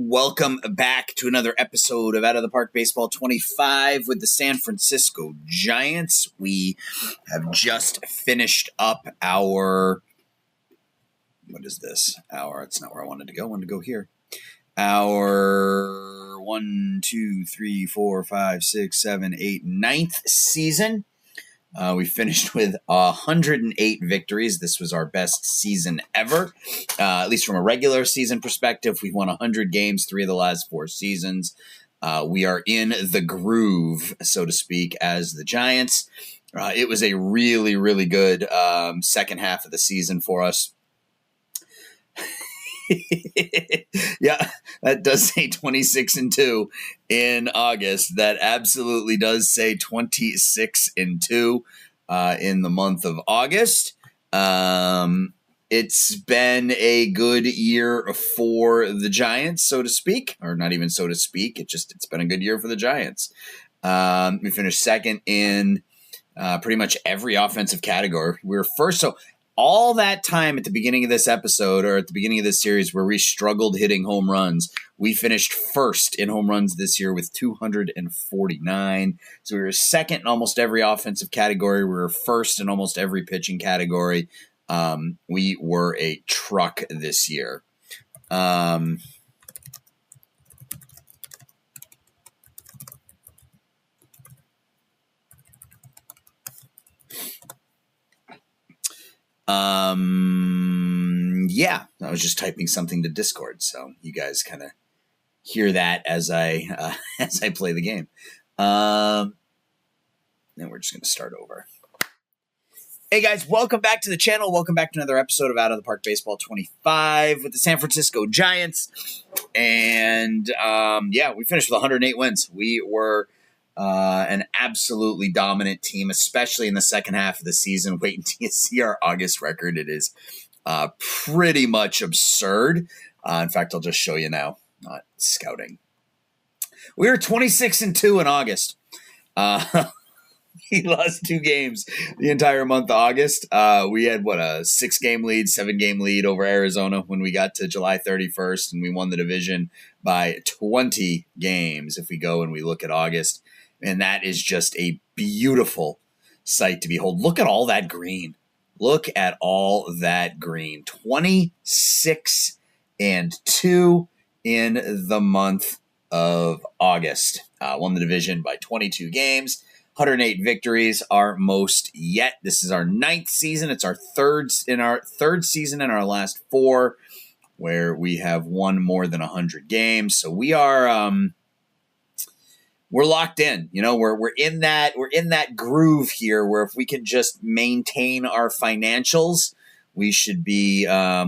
Welcome back to another episode of Out of the Park Baseball 25 with the San Francisco Giants. We have just finished up our, it's not where I wanted to go. I wanted to go here. Our ninth season. We finished with 108 victories. This was our best season ever, at least from a regular season perspective. We won 100 games 3 of the last 4 seasons. We are in the groove, so to speak, as the Giants. It was a really, really good second half of the season for us. Yeah, that does say 26-2 in August. That absolutely does say 26-2 in the month of August. It's been a good year for the Giants, so to speak, or not even so to speak. It's been a good year for the Giants. We finished second in pretty much every offensive category. We were first, so all that time at the beginning of this episode or at the beginning of this series where we struggled hitting home runs, we finished first in home runs this year with 249. So we were second in almost every offensive category. We were first in almost every pitching category. We were a truck this year. Yeah, I was just typing something to Discord, so you guys kind of hear that as I play the game. Then we're just going to start over. Hey guys, welcome back to the channel. Welcome back to another episode of Out of the Park Baseball 25 with the San Francisco Giants. And we finished with 108 wins. We were an absolutely dominant team, especially in the second half of the season. Wait until you see our August record. It is pretty much absurd. In fact, I'll just show you now. Not scouting. We were 26-2 in August. He lost 2 games the entire month of August. We had, a 6-game lead, 7-game lead over Arizona when we got to July 31st, and we won the division by 20 games if we go and we look at August. And that is just a beautiful sight to behold. Look at all that green. 26-2 in the month of August. Won the division by 22 games. 108 victories, our most yet. This is our 9th season. It's our third season in our last 4 where we have won more than 100 games. So we are we're locked in. We're in that groove here where if we can just maintain our financials, we should be a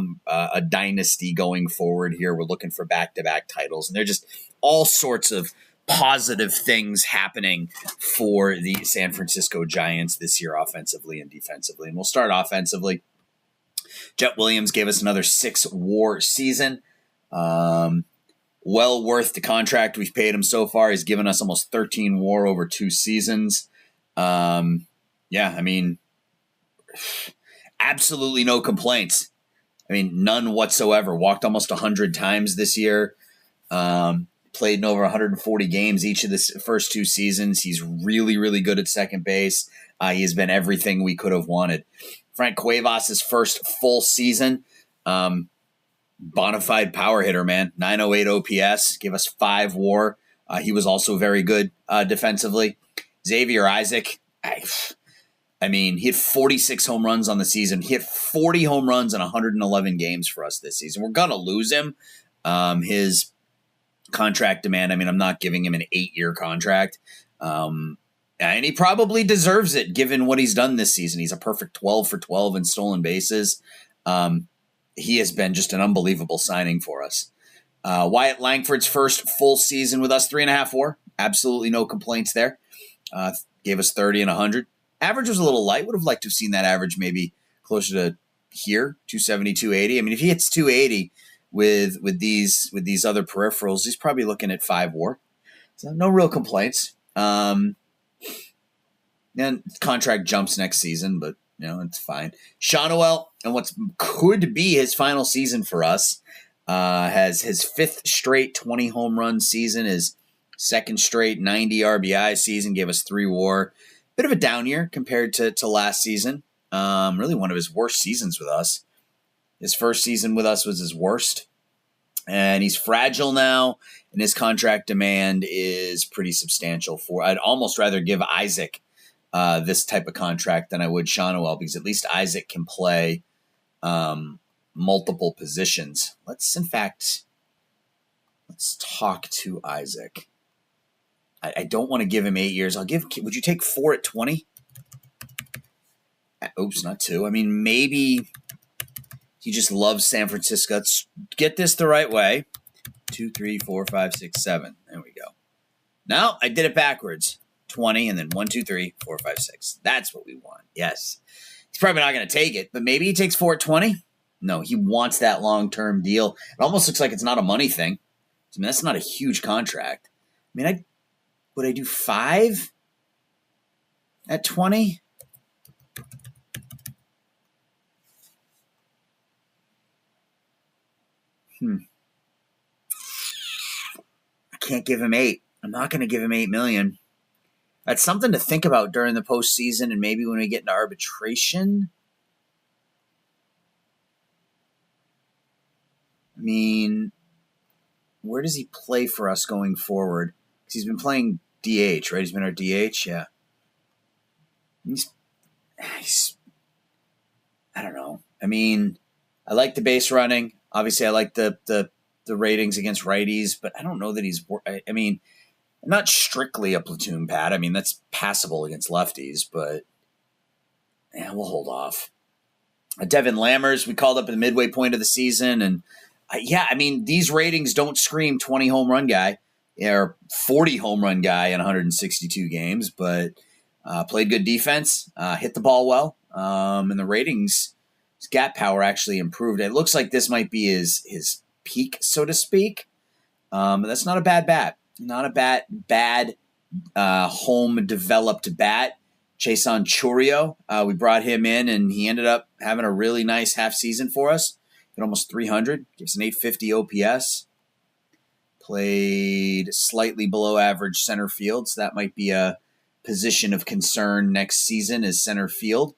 dynasty going forward here. We're looking for back-to-back titles, and they're just all sorts of positive things happening for the San Francisco Giants this year, offensively and defensively. And we'll start offensively. Jet Williams gave us another 6-WAR season. Well worth the contract we've paid him so far. He's given us almost 13 WAR over 2 seasons. Absolutely no complaints. None whatsoever. Walked almost 100 times this year. Played in over 140 games each of the first 2 seasons. He's really, really good at second base. He has been everything we could have wanted. Frank Cuevas' first full season. Bona fide power hitter, man. 908 OPS. Give us 5 WAR. He was also very good defensively. Xavier Isaac. He had 46 home runs on the season. He hit 40 home runs in 111 games for us this season. We're going to lose him. His contract demand, I'm not giving him an 8-year contract. And he probably deserves it given what he's done this season. He's a perfect 12 for 12 in stolen bases. He has been just an unbelievable signing for us. Wyatt Langford's first full season with us, 3.5 WAR. Absolutely no complaints there. Gave us 30 and 100. Average was a little light. Would have liked to have seen that average maybe closer to here, 270, 280. If he hits 280 with these other peripherals, he's probably looking at 5 WAR. So no real complaints. And contract jumps next season, but it's fine. Shawnuel, and what could be his final season for us. Has his 5th straight 20 home run season, his 2nd straight 90 RBI season, gave us 3 WAR. Bit of a down year compared to last season. Really one of his worst seasons with us. His first season with us was his worst. And he's fragile now, and his contract demand is pretty substantial. I'd almost rather give Isaac this type of contract than I would Shawnuel, because at least Isaac can play multiple positions. Let's talk to Isaac. I don't want to give him 8 years. Would you take 4 at 20? Oops, not 2. I mean, maybe he just loves San Francisco. Let's get this the right way. 2, 3, 4, 5, 6, 7. There we go. No, I did it backwards. 20 and then 1, 2, 3, 4, 5, 6. That's what we want. Yes. He's probably not going to take it, but maybe he takes 4 at 20. No, he wants that long-term deal. It almost looks like it's not a money thing. I mean, that's not a huge contract. I mean, would I do 5 at 20? I can't give him 8. I'm not going to give him $8 million. That's something to think about during the postseason and maybe when we get into arbitration. I mean, where does he play for us going forward? Because he's been playing DH, right? He's been our DH, yeah. He's I don't know. I mean, I like the base running. Obviously, I like the ratings against righties, but I don't know that he's. I mean, not strictly a platoon bat. I mean, that's passable against lefties, but yeah, we'll hold off. Devin Lammers, we called up at the midway point of the season, and I mean, these ratings don't scream 20 home run guy or 40 home run guy in 162 games, but played good defense, hit the ball well, and the ratings, his gap power actually improved. It looks like this might be his peak, so to speak. That's not a bad bat. Not a bad home developed bat. Chason Churio, we brought him in, and he ended up having a really nice half season for us. Hit almost 300, gives an 850 OPS. Played slightly below average center field, so that might be a position of concern next season is center field.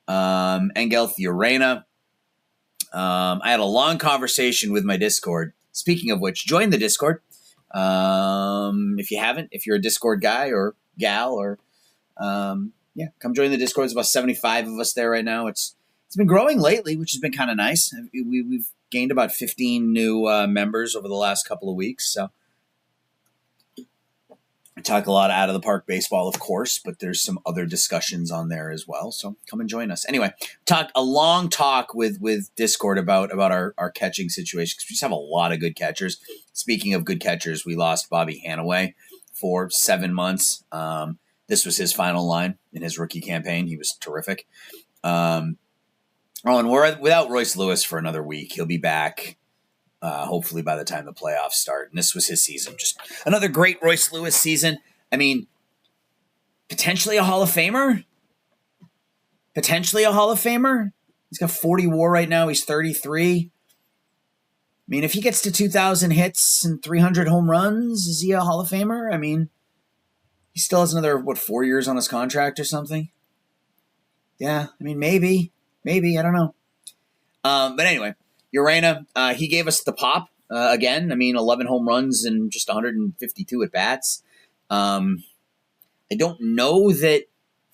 Angel Theorena. I had a long conversation with my Discord. Speaking of which, join the Discord. If you haven't, if you're a Discord guy or gal, or come join the Discord. There's about 75 of us there right now. It's been growing lately, which has been kind of nice. We've gained about 15 new members over the last couple of weeks. So I talk a lot of out of the park baseball, of course, but there's some other discussions on there as well. So come and join us. Anyway, a long talk with Discord about our catching situation, because we just have a lot of good catchers. Speaking of good catchers, we lost Bobby Hanaway for 7 months. This was his final line in his rookie campaign. He was terrific. And we're without Royce Lewis for another week. He'll be back hopefully by the time the playoffs start. And this was his season. Just another great Royce Lewis season. I mean, potentially a Hall of Famer. He's got 40 WAR right now. He's 33. I mean, if he gets to 2,000 hits and 300 home runs, is he a Hall of Famer? I mean, he still has another, 4 years on his contract or something? Yeah, I mean, maybe. I don't know. But anyway, Urena, he gave us the pop again. I mean, 11 home runs and just 152 at-bats. I don't know that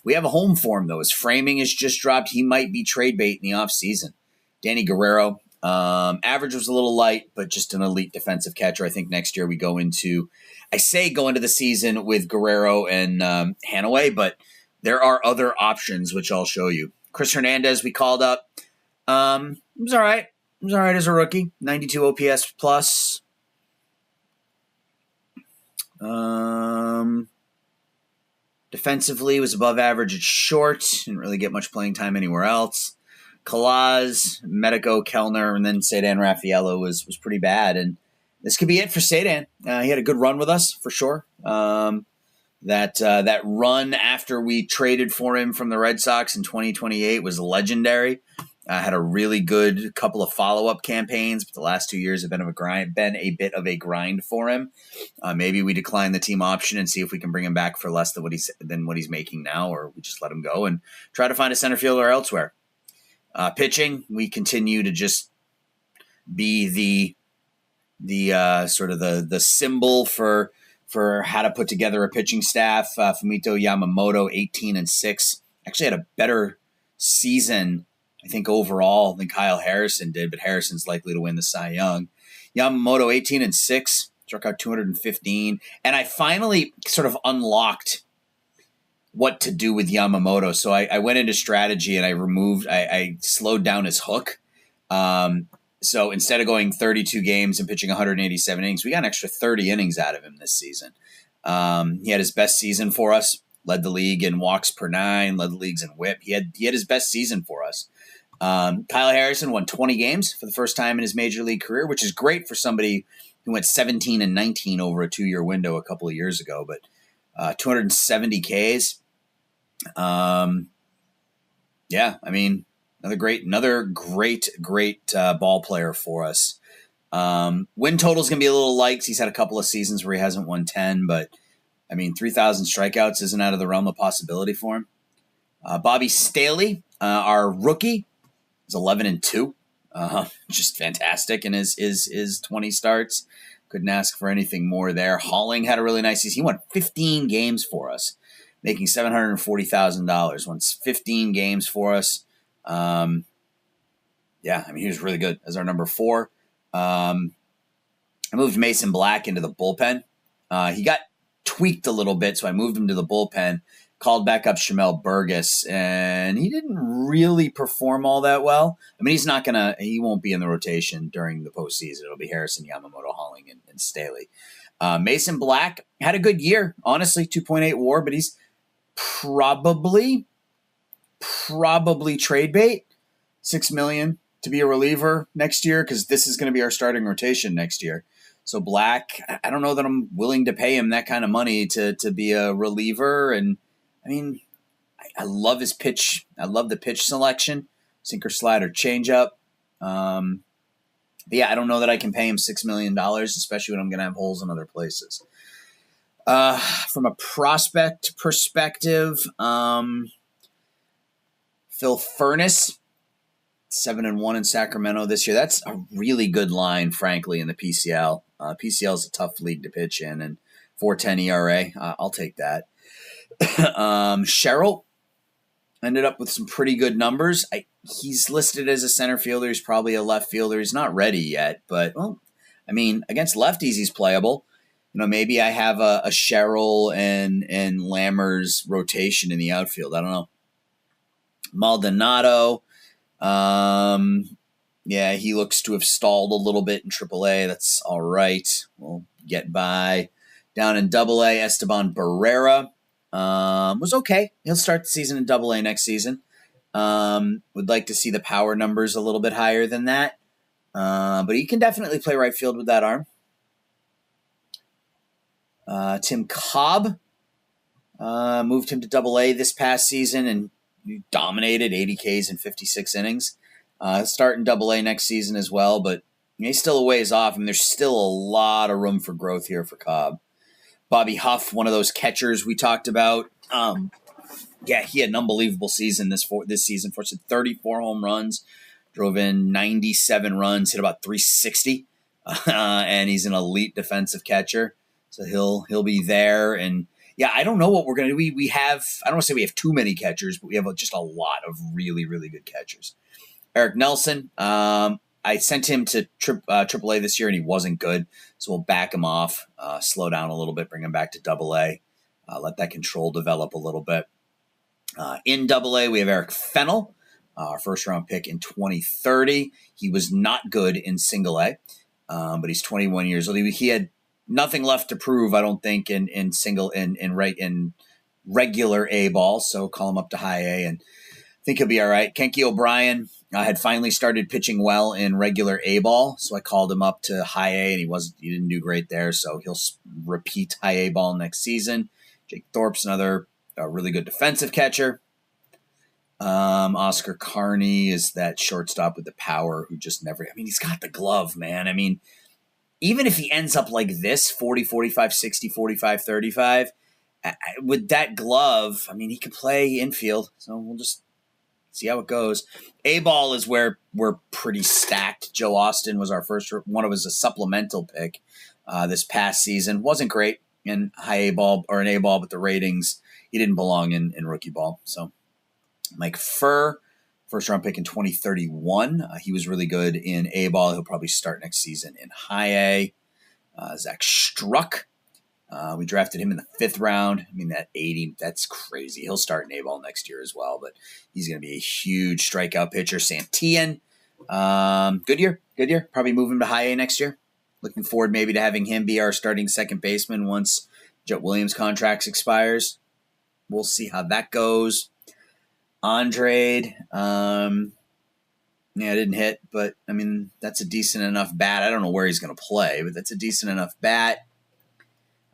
we have a home for him, though. His framing is just dropped. He might be trade bait in the offseason. Danny Guerrero, average was a little light, but just an elite defensive catcher. I think next year we go into the season with Guerrero and Hanaway, but there are other options, which I'll show you. Chris Hernandez, we called up. He was all right. He was all right as a rookie. 92 OPS plus. Defensively, was above average at short. Didn't really get much playing time anywhere else. Kalaz, Medico, Kellner, and then Ceddanne Raffaello was pretty bad. And this could be it for Ceddanne. He had a good run with us, for sure. That run after we traded for him from the Red Sox in 2028 was legendary. Had a really good couple of follow-up campaigns, but the last 2 years have been a bit of a grind for him. Maybe we decline the team option and see if we can bring him back for less than what he's making now, or we just let him go and try to find a center fielder elsewhere. Pitching, we continue to just be the sort of the symbol for how to put together a pitching staff. Fumito Yamamoto, 18-6, actually had a better season, I think, overall than Kyle Harrison did, but Harrison's likely to win the Cy Young. Yamamoto, 18-6, struck out 215, and I finally sort of unlocked what to do with Yamamoto. So I went into strategy and I slowed down his hook. So instead of going 32 games and pitching 187 innings, we got an extra 30 innings out of him this season. He had his best season for us, led the league in walks per 9, led the leagues in whip. He had his best season for us. Kyle Harrison won 20 games for the first time in his major league career, which is great for somebody who went 17-19 over a 2-year window a couple of years ago. But 270 Ks. Yeah, I mean, another great ball player for us. Win total is going to be a little light. He's had a couple of seasons where he hasn't won 10, but I mean, 3,000 strikeouts isn't out of the realm of possibility for him. Bobby Staley, our rookie, is 11-2. Just fantastic in his 20 starts. Couldn't ask for anything more there. Halling had a really nice season. He won 15 games for us, making $740,000. Won 15 games for us. Yeah, I mean, he was really good as our number 4. I moved Mason Black into the bullpen. He got tweaked a little bit, so I moved him to the bullpen, called back up Shamel Burgess, and he didn't really perform all that well. I mean, he won't be in the rotation during the postseason. It'll be Harrison, Yamamoto, Halling, and Staley. Mason Black had a good year, honestly, 2.8 WAR, but he's probably trade bait, $6 million to be a reliever next year, because this is going to be our starting rotation next year. So Black, I don't know that I'm willing to pay him that kind of money to be a reliever. And I mean, I love his pitch. I love the pitch selection, sinker, slider, changeup. But yeah, I don't know that I can pay him $6 million, especially when I'm going to have holes in other places. From a prospect perspective, Phil Furness, 7-1 in Sacramento this year. That's a really good line, frankly, in the PCL. PCL is a tough league to pitch in, and 4.10 ERA. I'll take that. Sherrill ended up with some pretty good numbers. He's listed as a center fielder. He's probably a left fielder. He's not ready yet, but well, I mean, against lefties, he's playable. You know, maybe I have a Sherrill and Lammers rotation in the outfield. I don't know. Maldonado, yeah, he looks to have stalled a little bit in AAA. That's all right. We'll get by. Down in AA, Esteban Barrera was okay. He'll start the season in AA next season. Would like to see the power numbers a little bit higher than that. But he can definitely play right field with that arm. Tim Cobb, moved him to AA this past season and dominated, 80 Ks in 56 innings. He'll start in AA next season as well, but he's still a ways off, and there's still a lot of room for growth here for Cobb. Bobby Huff, one of those catchers we talked about. Yeah, he had an unbelievable season this season. For 34 home runs, drove in 97 runs, hit about 360, and he's an elite defensive catcher. So he'll be there. And yeah, I don't know what we're going to do. We have, I don't want to say we have too many catchers, but we have just a lot of really, really good catchers. Eric Nelson, I sent him to AAA this year, and he wasn't good. So we'll back him off, slow down a little bit, bring him back to AA, let that control develop a little bit. In AA, we have Eric Fennell, our first-round pick in 2030. He was not good in single A, but he's 21 years old. He had nothing left to prove, I don't think, in regular A ball. So call him up to high A, and I think he'll be all right. Kenki O'Brien had finally started pitching well in regular A ball, so I called him up to high A, and he didn't do great there. So he'll repeat high A ball next season. Jake Thorpe's another really good defensive catcher. Oscar Carney is that shortstop with the power who just never, I mean, he's got the glove, man. I mean, even if he ends up like this, 40, 45, 60, 45, 35, with that glove, I mean, he could play infield. So we'll just see how it goes. A-ball is where we're pretty stacked. Joe Austin was our first one. It was a supplemental pick this past season. Wasn't great in high A-ball or an A-ball, but the ratings, he didn't belong in rookie ball. So Mike Furr, first round pick in 2031. He was really good in A-ball. He'll probably start next season in high A. Zach Struck. We drafted him in the 5th round. I mean, that 80, that's crazy. He'll start in A-ball next year as well, but he's going to be a huge strikeout pitcher. Santillan, good year. Probably move him to high A next year. Looking forward maybe to having him be our starting second baseman once Jet Williams' contract expires. We'll see how that goes. Andrade, didn't hit, but I mean, that's a decent enough bat. I don't know where he's going to play, but that's a decent enough bat.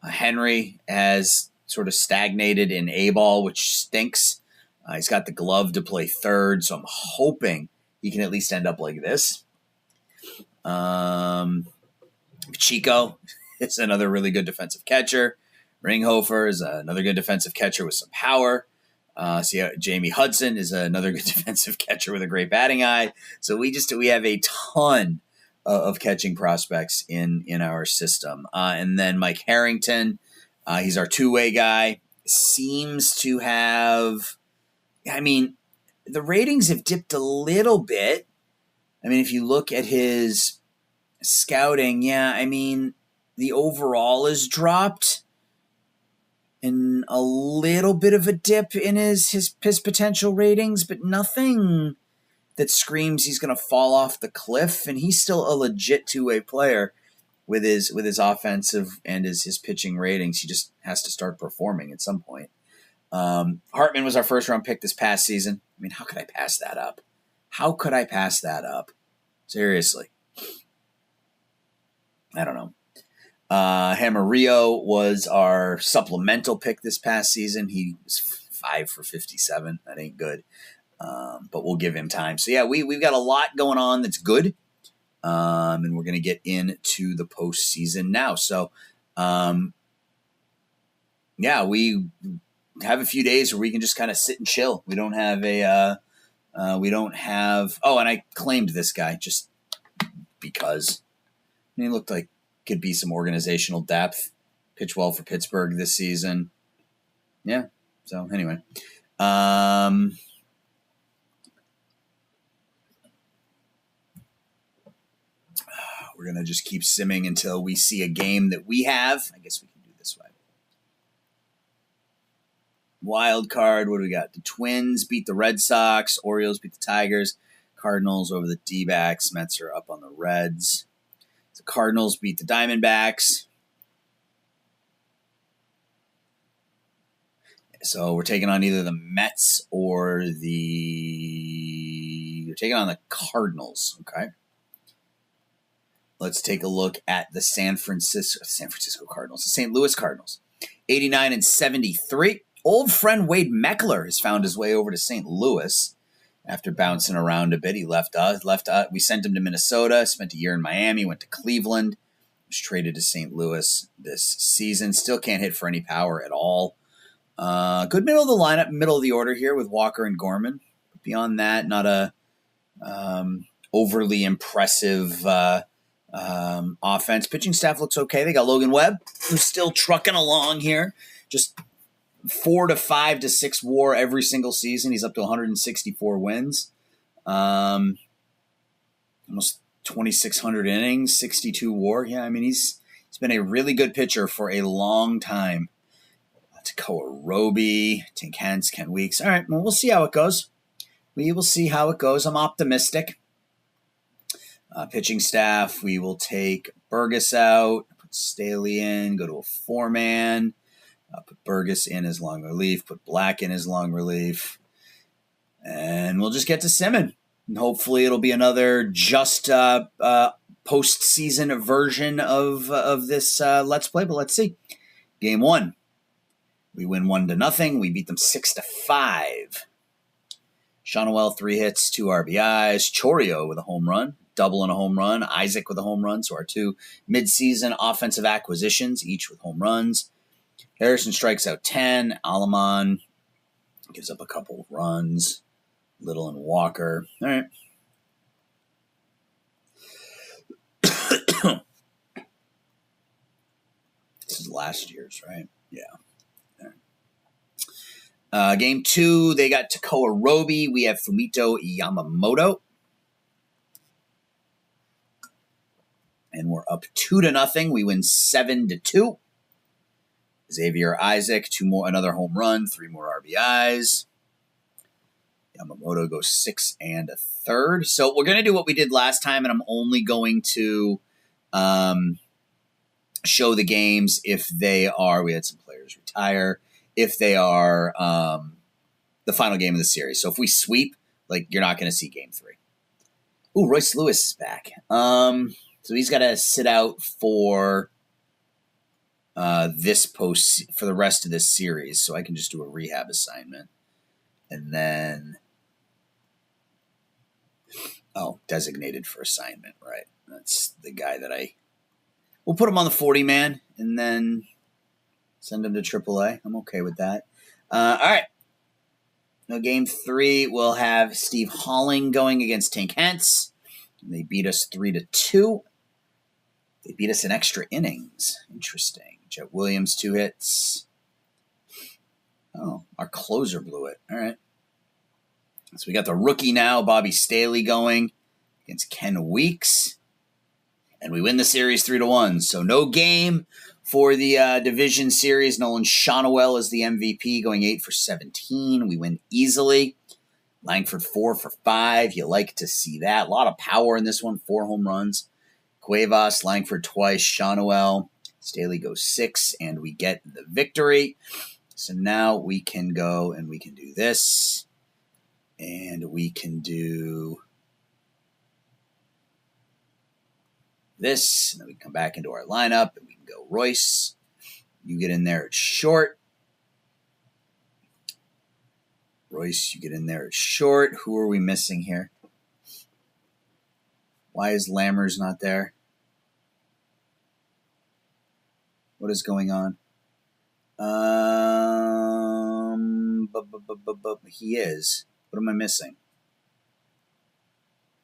Henry has sort of stagnated in A-ball, which stinks. He's got the glove to play third, so I'm hoping he can at least end up like this. Chico is another really good defensive catcher. Ringhofer is another good defensive catcher with some power. Jamie Hudson is another good defensive catcher with a great batting eye. So we have a ton of catching prospects in our system. And then Mike Harrington, he's our two-way guy, seems to have, I mean, the ratings have dipped a little bit. I mean, if you look at his scouting, I mean, the overall has dropped and a little bit of a dip in his potential ratings, but nothing that screams he's going to fall off the cliff. And he's still a legit two-way player with his offensive and his pitching ratings. He just has to start performing at some point. Hartman was our first round pick this past season. I mean, how could I pass that up? Seriously. I don't know. Hamarillo was our supplemental pick this past season. He was 5 for 57. That ain't good. But we'll give him time. So, we've got a lot going on that's good. And we're going to get into the postseason now. So, we have a few days where we can just kind of sit and chill. We don't have and I claimed this guy just because he looked like could be some organizational depth. Pitch well for Pittsburgh this season. Yeah. So anyway, we're going to just keep simming until we see a game that we have. I guess we can do this way. Wild card. What do we got? The Twins beat the Red Sox. Orioles beat the Tigers. Cardinals over the D-backs. Mets are up on the Reds. The Cardinals beat the Diamondbacks. So we're taking on either the Mets or you're taking on the Cardinals. Okay. Let's take a look at the San Francisco Cardinals, the St. Louis Cardinals. 89-73. Old friend Wade Meckler has found his way over to St. Louis after bouncing around a bit. He left us. We sent him to Minnesota, spent a year in Miami, went to Cleveland, was traded to St. Louis this season. Still can't hit for any power at all. Good middle of the lineup, middle of the order here with Walker and Gorman. Beyond that, not a overly impressive offense. Pitching staff looks okay. They got Logan Webb, who's still trucking along here. Just 4 to 5 to 6 WAR every single season. He's up to 164 wins. Almost 2,600 innings, 62 WAR. Yeah, I mean, he's been a really good pitcher for a long time. Tekoa Roby, Tink Hence, Ken Weeks. All right, well, we'll see how it goes. We will see how it goes. I'm optimistic. Pitching staff, we will take Burgess out, put Staley in, go to a 4-man. Put Burgess in as long relief, put Black in as long relief, and we'll just get to simming. And hopefully it'll be another just postseason version of this Let's Play, but let's see. Game 1. We win 1-0. We beat them 6-5. Shawnuel, 3 hits, 2 RBIs. Chourio with a home run, double and a home run. Isaac with a home run. So our 2 midseason offensive acquisitions, each with home runs. Harrison strikes out 10. Aleman gives up a couple of runs. Little and Walker. All right. This is last year's, right? Yeah. Game 2, they got Takoa Roby. We have Fumito Yamamoto. And we're up 2-0. We win 7-2. Xavier Isaac, another home run, 3 more RBIs. Yamamoto goes 6 1/3. So we're going to do what we did last time, and I'm only going to show the games if they are, we had some players retire, if they are the final game of the series. So if we sweep, you're not going to see game 3. Ooh, Royce Lewis is back. So he's got to sit out for this post for the rest of this series. So I can just do a rehab assignment. And then, designated for assignment, right? That's the guy that we'll put him on the 40-man and then send him to AAA. I'm okay with that. All right. Now, game 3, we'll have Steve Holling going against Tink Hence. They beat us 3-2. They beat us in extra innings. Interesting. Jet Williams, 2 hits. Oh, our closer blew it. All right. So we got the rookie now, Bobby Staley, going against Ken Weeks. And we win the series 3-1. So no game for the division series. Nolan Shawnuel is the MVP, going 8 for 17. We win easily. Langford 4 for 5. You like to see that. A lot of power in this one. 4 home runs. Cuevas, Langford twice. Shawnuel. Staley goes 6, and we get the victory. So now we can go and we can do this. And we can do this. And then we can come back into our lineup and we can go Royce. You get in there at short. Royce, you get in there at short. Who are we missing here? Why is Lammers not there? What is going on? He is. What am I missing?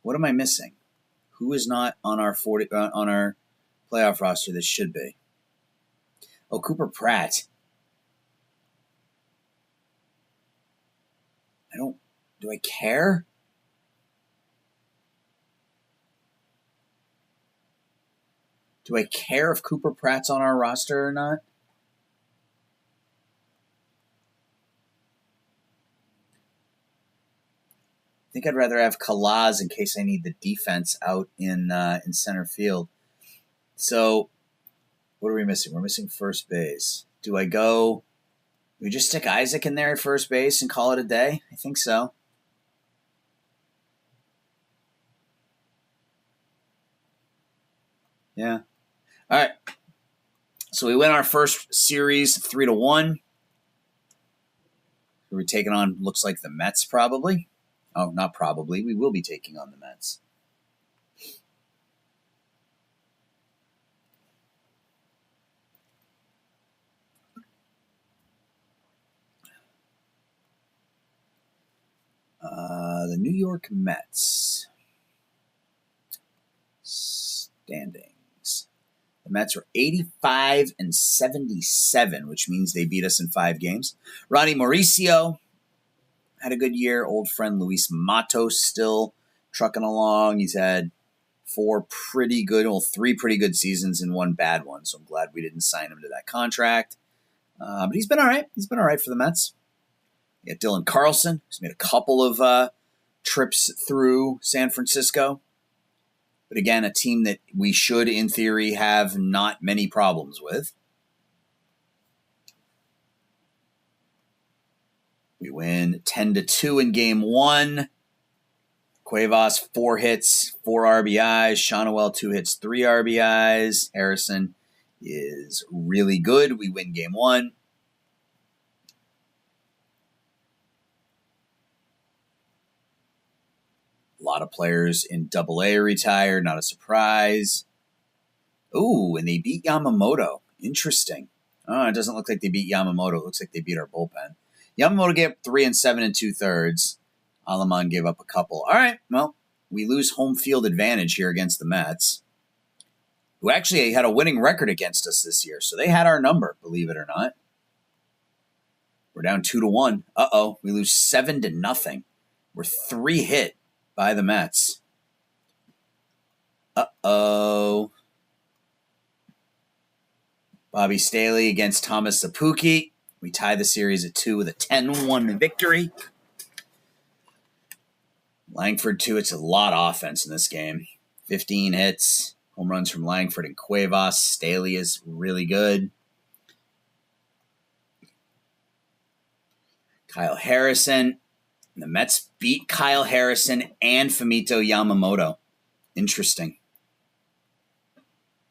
What am I missing? Who is not on our on our playoff roster that should be? Oh, Cooper Pratt. Do I care? Do I care if Cooper Pratt's on our roster or not? I think I'd rather have Kalaz in case I need the defense out in center field. So, what are we missing? We're missing first base. Do we just stick Isaac in there at first base and call it a day? I think so. Yeah. All right. So we win our first series 3-1. We're taking on, looks like, the Mets probably. Oh, not probably. We will be taking on the Mets. The New York Mets. Standings. The Mets are 85-77, which means they beat us in 5 games. Ronnie Mauricio had a good year. Old friend Luis Matos still trucking along. He's had 3 pretty good seasons and 1 bad one. So I'm glad we didn't sign him to that contract. But he's been all right. He's been all right for the Mets. You got Dylan Carlson, who's made a couple of trips through San Francisco. But again, a team that we should, in theory, have not many problems with. We win 10-2 in game 1. Cuevas, 4 hits, 4 RBIs. Shawnuel, 2 hits, 3 RBIs. Harrison is really good. We win game 1. lot of players in AA retired, not a surprise. Ooh, and they beat Yamamoto. Interesting. Oh, it doesn't look like they beat Yamamoto. It looks like they beat our bullpen. Yamamoto gave up 3 and 7 2/3. Alaman gave up a couple. All right, well, we lose home field advantage here against the Mets, who actually had a winning record against us this year. So they had our number, believe it or not. We're down 2-1. Uh-oh, we lose 7-0. We're 3 hit by the Mets. Uh-oh. Bobby Staley against Thomas Szapucki. We tie the series at 2 with a 10-1 victory. Langford, too. It's a lot of offense in this game. 15 hits. Home runs from Langford and Cuevas. Staley is really good. Kyle Harrison. The Mets beat Kyle Harrison and Fumito Yamamoto. Interesting.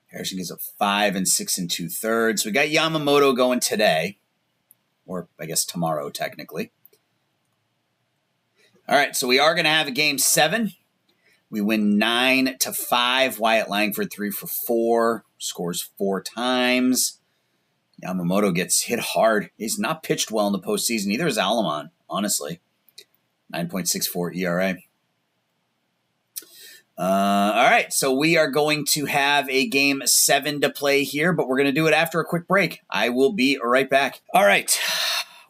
Harrison gives up 5 and 6 2/3. We got Yamamoto going today. Or I guess tomorrow, technically. All right, so we are going to have a game 7. We win 9-5. Wyatt Langford 3 for 4. Scores 4 times. Yamamoto gets hit hard. He's not pitched well in the postseason. Neither is Alaman, honestly. 9.64 ERA. All right, so we are going to have a game 7 to play here, but we're going to do it after a quick break. I will be right back. All right,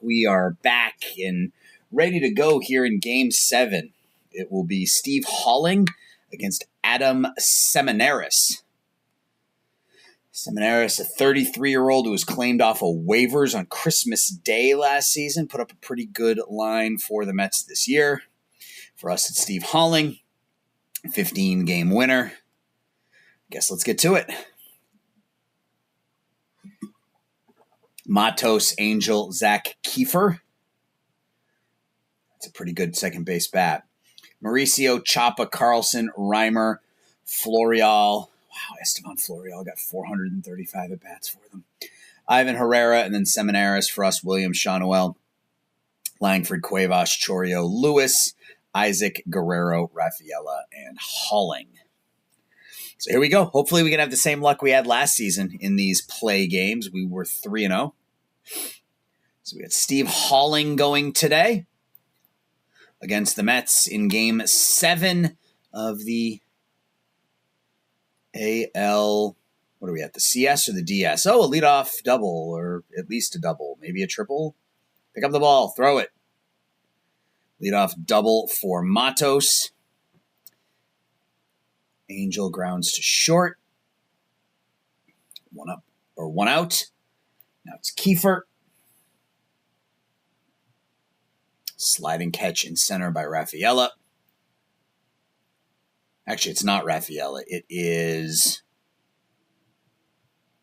we are back and ready to go here in game 7. It will be Steve Holling against Adam Seminaris. Seminaris, a 33-year-old who was claimed off of waivers on Christmas Day last season, put up a pretty good line for the Mets this year. For us, it's Steve Holling, 15-game winner. Guess let's get to it. Matos, Angel, Zach Kiefer. That's a pretty good second base bat. Mauricio, Chapa, Carlson, Reimer, Florial. Wow, Esteban Florial got 435 at-bats for them. Ivan Herrera, and then Seminaris for us, Williams, Shawnuel, Langford, Cuevas, Chorio, Lewis, Isaac, Guerrero, Rafaela, and Holling. So here we go. Hopefully we can have the same luck we had last season in these play games. We were 3-0. So we got Steve Holling going today against the Mets in game 7 of the AL, what are we at, the CS or the DS? Oh, a leadoff double, or at least a double, maybe a triple. Pick up the ball, throw it. Leadoff double for Matos. Angel grounds to short. 1 up or 1 out. Now it's Kiefer. Sliding catch in center by Rafaela. Actually, it's not Rafaela. It is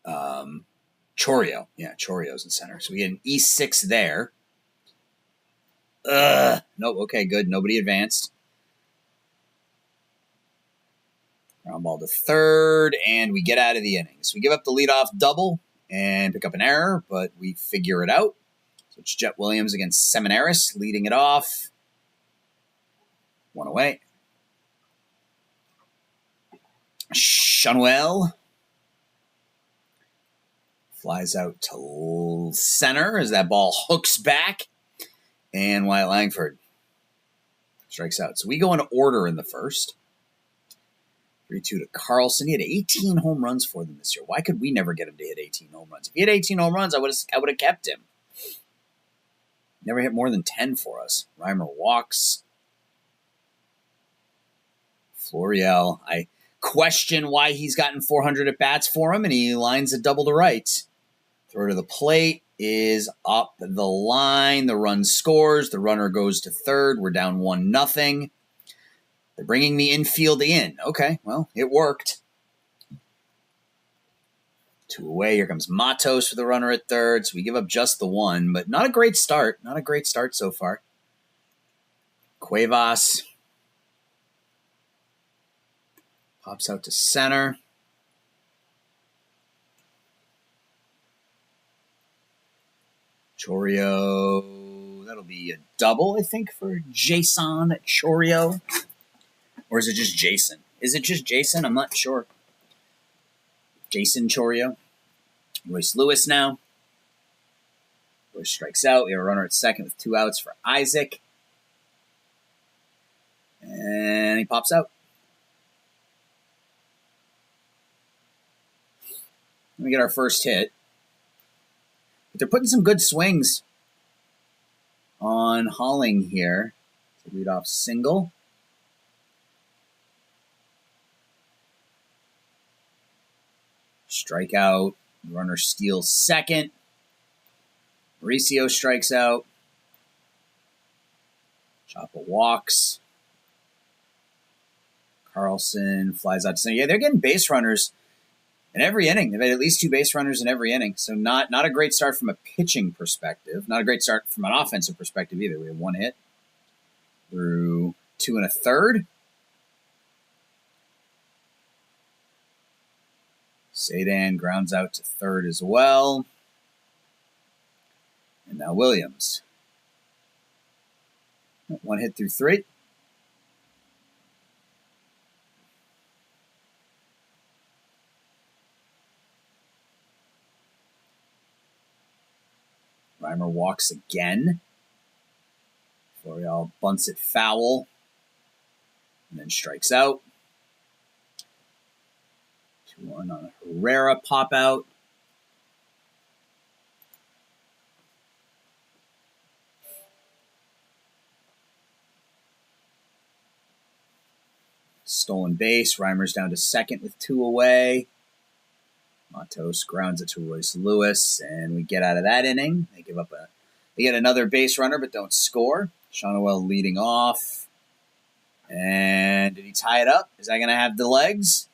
Chorio. Yeah, Chorio's in center. So we get an E6 there. Nope. Okay, good. Nobody advanced. Ground ball to third, and we get out of the innings. We give up the leadoff double and pick up an error, but we figure it out. So it's Jet Williams against Seminaris, leading it off. 1 away. Shawnuel flies out to center as that ball hooks back. And Wyatt Langford strikes out. So we go in order in the first. 3-2 to Carlson. He had 18 home runs for them this year. Why could we never get him to hit 18 home runs? If he had 18 home runs, I would have kept him. Never hit more than 10 for us. Reimer walks. Florial, I question why he's gotten 400 at-bats for him, and he lines a double to right. Throw to the plate is up the line. The run scores. The runner goes to third. We're down 1-0. They're bringing the infield in. Okay, well, it worked. 2 away. Here comes Matos for the runner at third. So we give up just the 1, but not a great start. Not a great start so far. Cuevas pops out to center. Chorio, that'll be a double, I think, for Jason Chorio. Or is it just Jason? Is it just Jason? I'm not sure. Jason Chourio. Royce Lewis now. Bush strikes out. We have a runner at second with 2 outs for Isaac. And he pops out. We get our first hit. But they're putting some good swings on Holling here. To lead off single. Strikeout. Runner steals second. Mauricio strikes out. Choppa walks. Carlson flies out to center. Yeah, they're getting base runners in every inning. They've had at least 2 base runners in every inning. So not a great start from a pitching perspective. Not a great start from an offensive perspective either. We have 1 hit through 2 1/3. Sadan grounds out to third as well. And now Williams. 1 hit through 3. Reimer walks again. Florial bunts it foul. And then strikes out. 2-1 on a Herrera pop out. Stolen base. Reimer's down to second with 2 away. Matos grounds it to Royce Lewis, and we get out of that inning. They get another base runner, but don't score. Shawnuel leading off. And did he tie it up? Is that going to have the legs?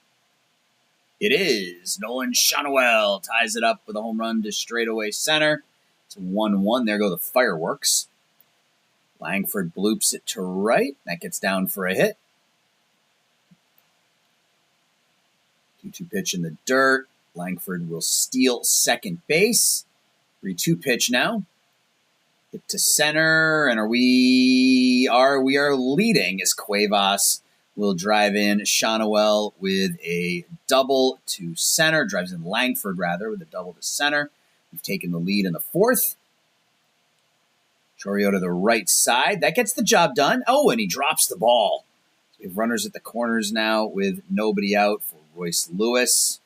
It is. Nolan Shawnuel ties it up with a home run to straightaway center. It's 1-1. There go the fireworks. Langford bloops it to right. That gets down for a hit. 2-2 pitch in the dirt. Langford will steal second base. 3-2 pitch now. Hit to center, and we are leading as Cuevas will drive in Shawnuel with a double to center. Drives in Langford, rather, with a double to center. We've taken the lead in the 4th. Chourio to the right side. That gets the job done. Oh, and he drops the ball. So we have runners at the corners now with nobody out for Royce Lewis.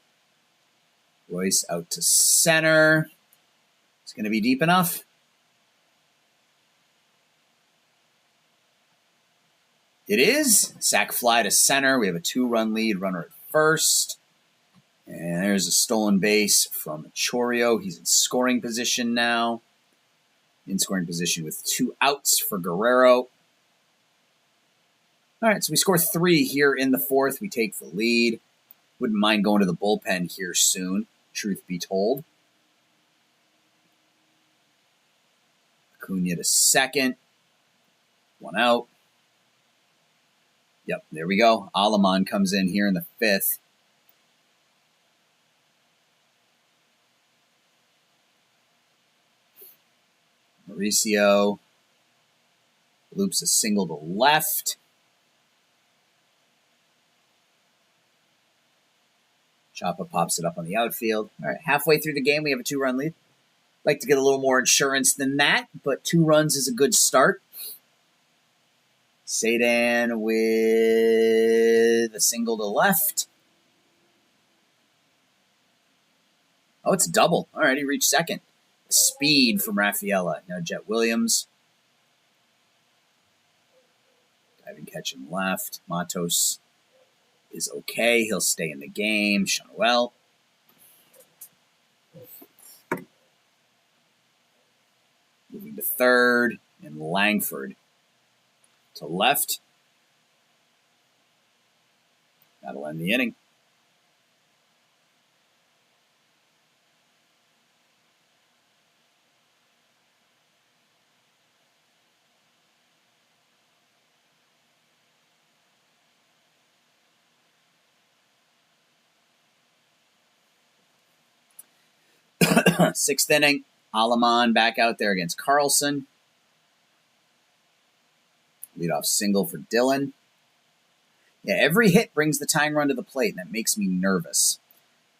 Royce out to center. It's going to be deep enough. It is. Sac fly to center. We have a 2-run lead. Runner at first. And there's a stolen base from Chourio. He's in scoring position now. In scoring position with 2 outs for Guerrero. All right, so we score 3 here in the 4th. We take the lead. Wouldn't mind going to the bullpen here soon, truth be told. Acuna to second. 1 out. Yep, there we go. Aleman comes in here in the 5th. Mauricio loops a single to left. Choppa pops it up on the outfield. All right, halfway through the game, we have a 2-run lead. Like to get a little more insurance than that, but 2 runs is a good start. Sadan with a single to left. Oh, it's a double. All right, he reached second. Speed from Rafaela. Now Jet Williams. Diving catch in left. Matos is okay. He'll stay in the game. Shawnuel. Moving to third. And Langford to left. That'll end the inning. Sixth inning. Aleman back out there against Carlson. Leadoff single for Dylan. Yeah, every hit brings the tying run to the plate, and that makes me nervous.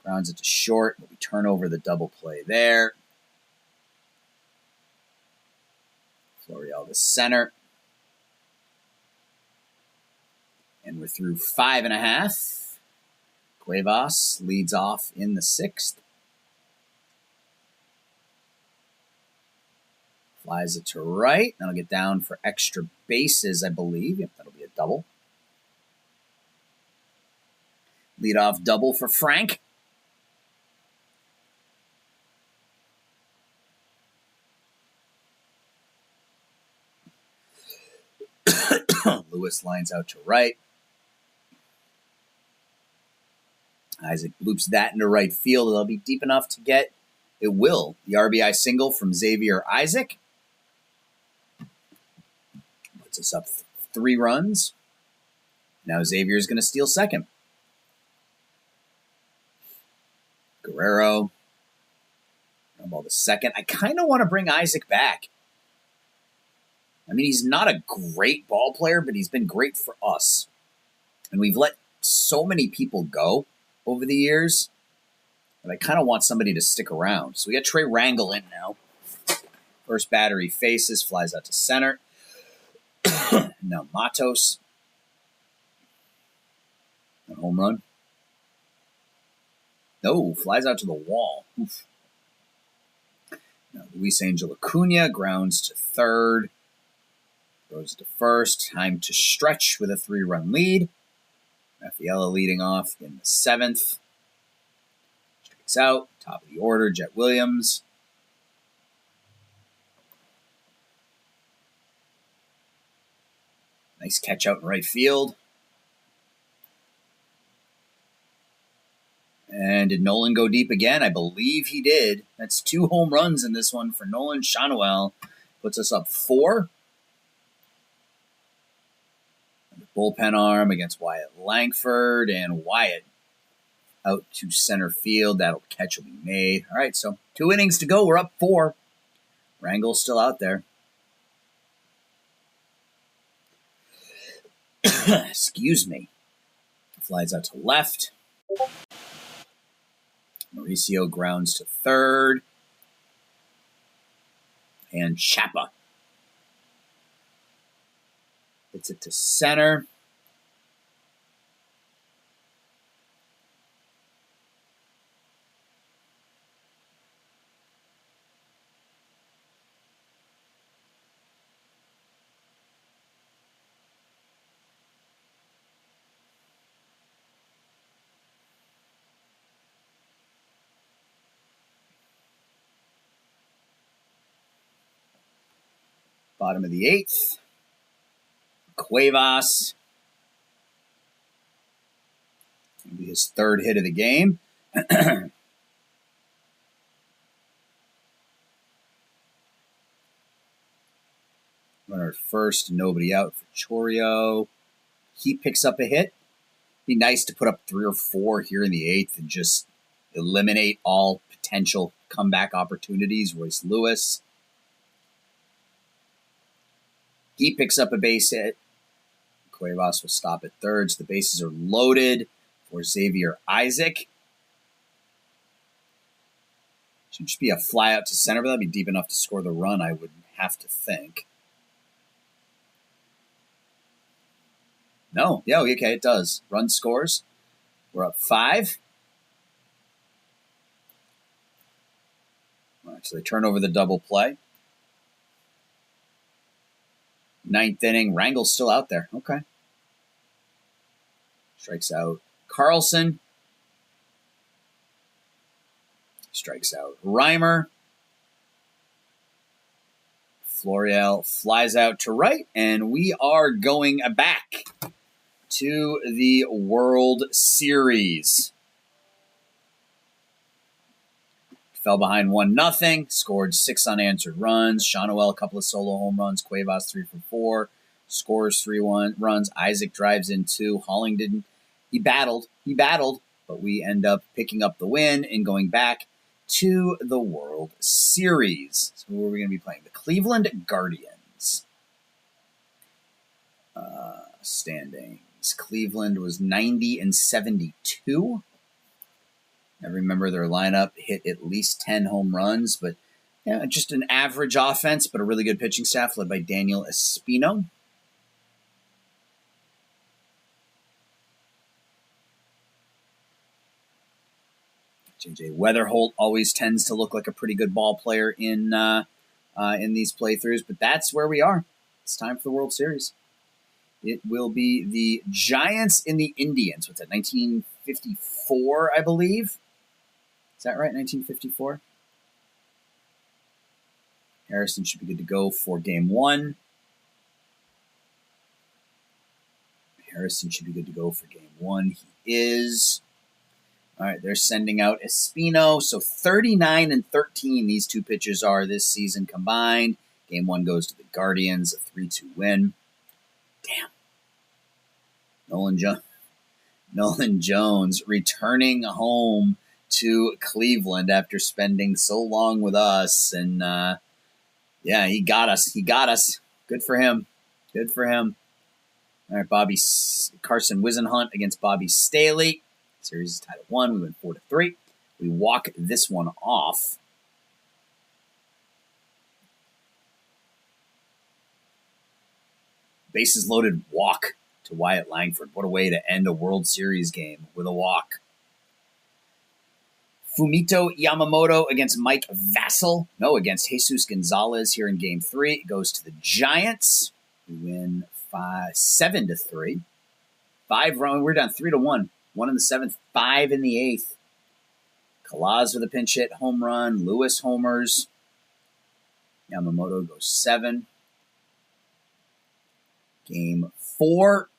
Grounds it to short, but we turn over the double play there. Florial to center. And we're through 5.5. Cuevas leads off in the 6th. Flies it to right. That'll get down for extra bases, I believe. Yep, that'll be a double. Leadoff double for Frank. Lewis lines out to right. Isaac bloops that into right field. It'll be deep enough to get, it will, the RBI single from Xavier Isaac. Puts us up 3 runs. Now Xavier's going to steal second. Guerrero. Ball to second. I kind of want to bring Isaac back. I mean, he's not a great ball player, but he's been great for us. And we've let so many people go over the years that I kind of want somebody to stick around. So we got Trey Rangel in now. First batter he faces, flies out to center. Now Matos. A home run. No, flies out to the wall. Oof. Now Luis Angel Acuna grounds to third. Goes to first. Time to stretch with a 3-run lead. Rafaela leading off in the 7th. Strikes out. Top of the order, Jet Williams. Nice catch out in right field. And did Nolan go deep again? I believe he did. That's 2 home runs in this one for Nolan Schanuel. Puts us up 4. Bullpen arm against Wyatt Langford, and Wyatt out to center field. That'll catch will be made. All right, so 2 innings to go. We're up 4. Rangel's still out there. Excuse me. Flies out to left. Mauricio grounds to third. And Chapa hits it to center. Bottom of the 8th. Cuevas. It'll be his 3rd hit of the game. Runner at first, nobody out for Chourio. He picks up a hit. Be nice to put up 3 or 4 here in the 8th and just eliminate all potential comeback opportunities. Royce Lewis. He picks up a base hit. Cuevas will stop at third. So the bases are loaded for Xavier Isaac. Should just be a fly out to center, but that'd be deep enough to score the run, I would have to think. No, yeah, okay, it does. Run scores. We're up 5. Actually, turn over the double play. 9th inning, Rangel's still out there. Okay. Strikes out Carlson. Strikes out Reimer. Florial flies out to right, and we are going back to the World Series. Fell behind 1-0, scored 6 unanswered runs. Schanuel, a couple of solo home runs. Cuevas, 3 for 4. Scores 3 runs. Isaac drives in 2. Halling didn't. He battled, but we end up picking up the win and going back to the World Series. So who are we going to be playing? The Cleveland Guardians. Standings. Cleveland was 90-72. I remember their lineup hit at least 10 home runs, but just an average offense, but a really good pitching staff led by Daniel Espino. JJ Weatherholt always tends to look like a pretty good ball player in these playthroughs, but that's where we are. It's time for the World Series. It will be the Giants and the Indians. What's that, 1954, I believe? Is that right, 1954? Harrison should be good to go for Game 1. Harrison should be good to go for Game 1. He is. All right, they're sending out Espino. So 39-13 these two pitchers are this season combined. Game 1 goes to the Guardians, a 3-2 win. Damn. Nolan Jones returning home to Cleveland after spending so long with us. And, he got us. Good for him. All right, Carson Whisenhunt against Bobby Staley. Series is tied at 1. We win 4-3. We walk this one off. Bases loaded walk to Wyatt Langford. What a way to end a World Series game with a walk. Fumito Yamamoto against Mike Vassell. No, against Jesus Gonzalez here in Game 3. It goes to the Giants. We win 7-3. 5 run. We're down 3-1. 1 in the 7th, 5 in the 8th. Kalaz with a pinch hit home run. Lewis homers. Yamamoto goes 7. Game 4.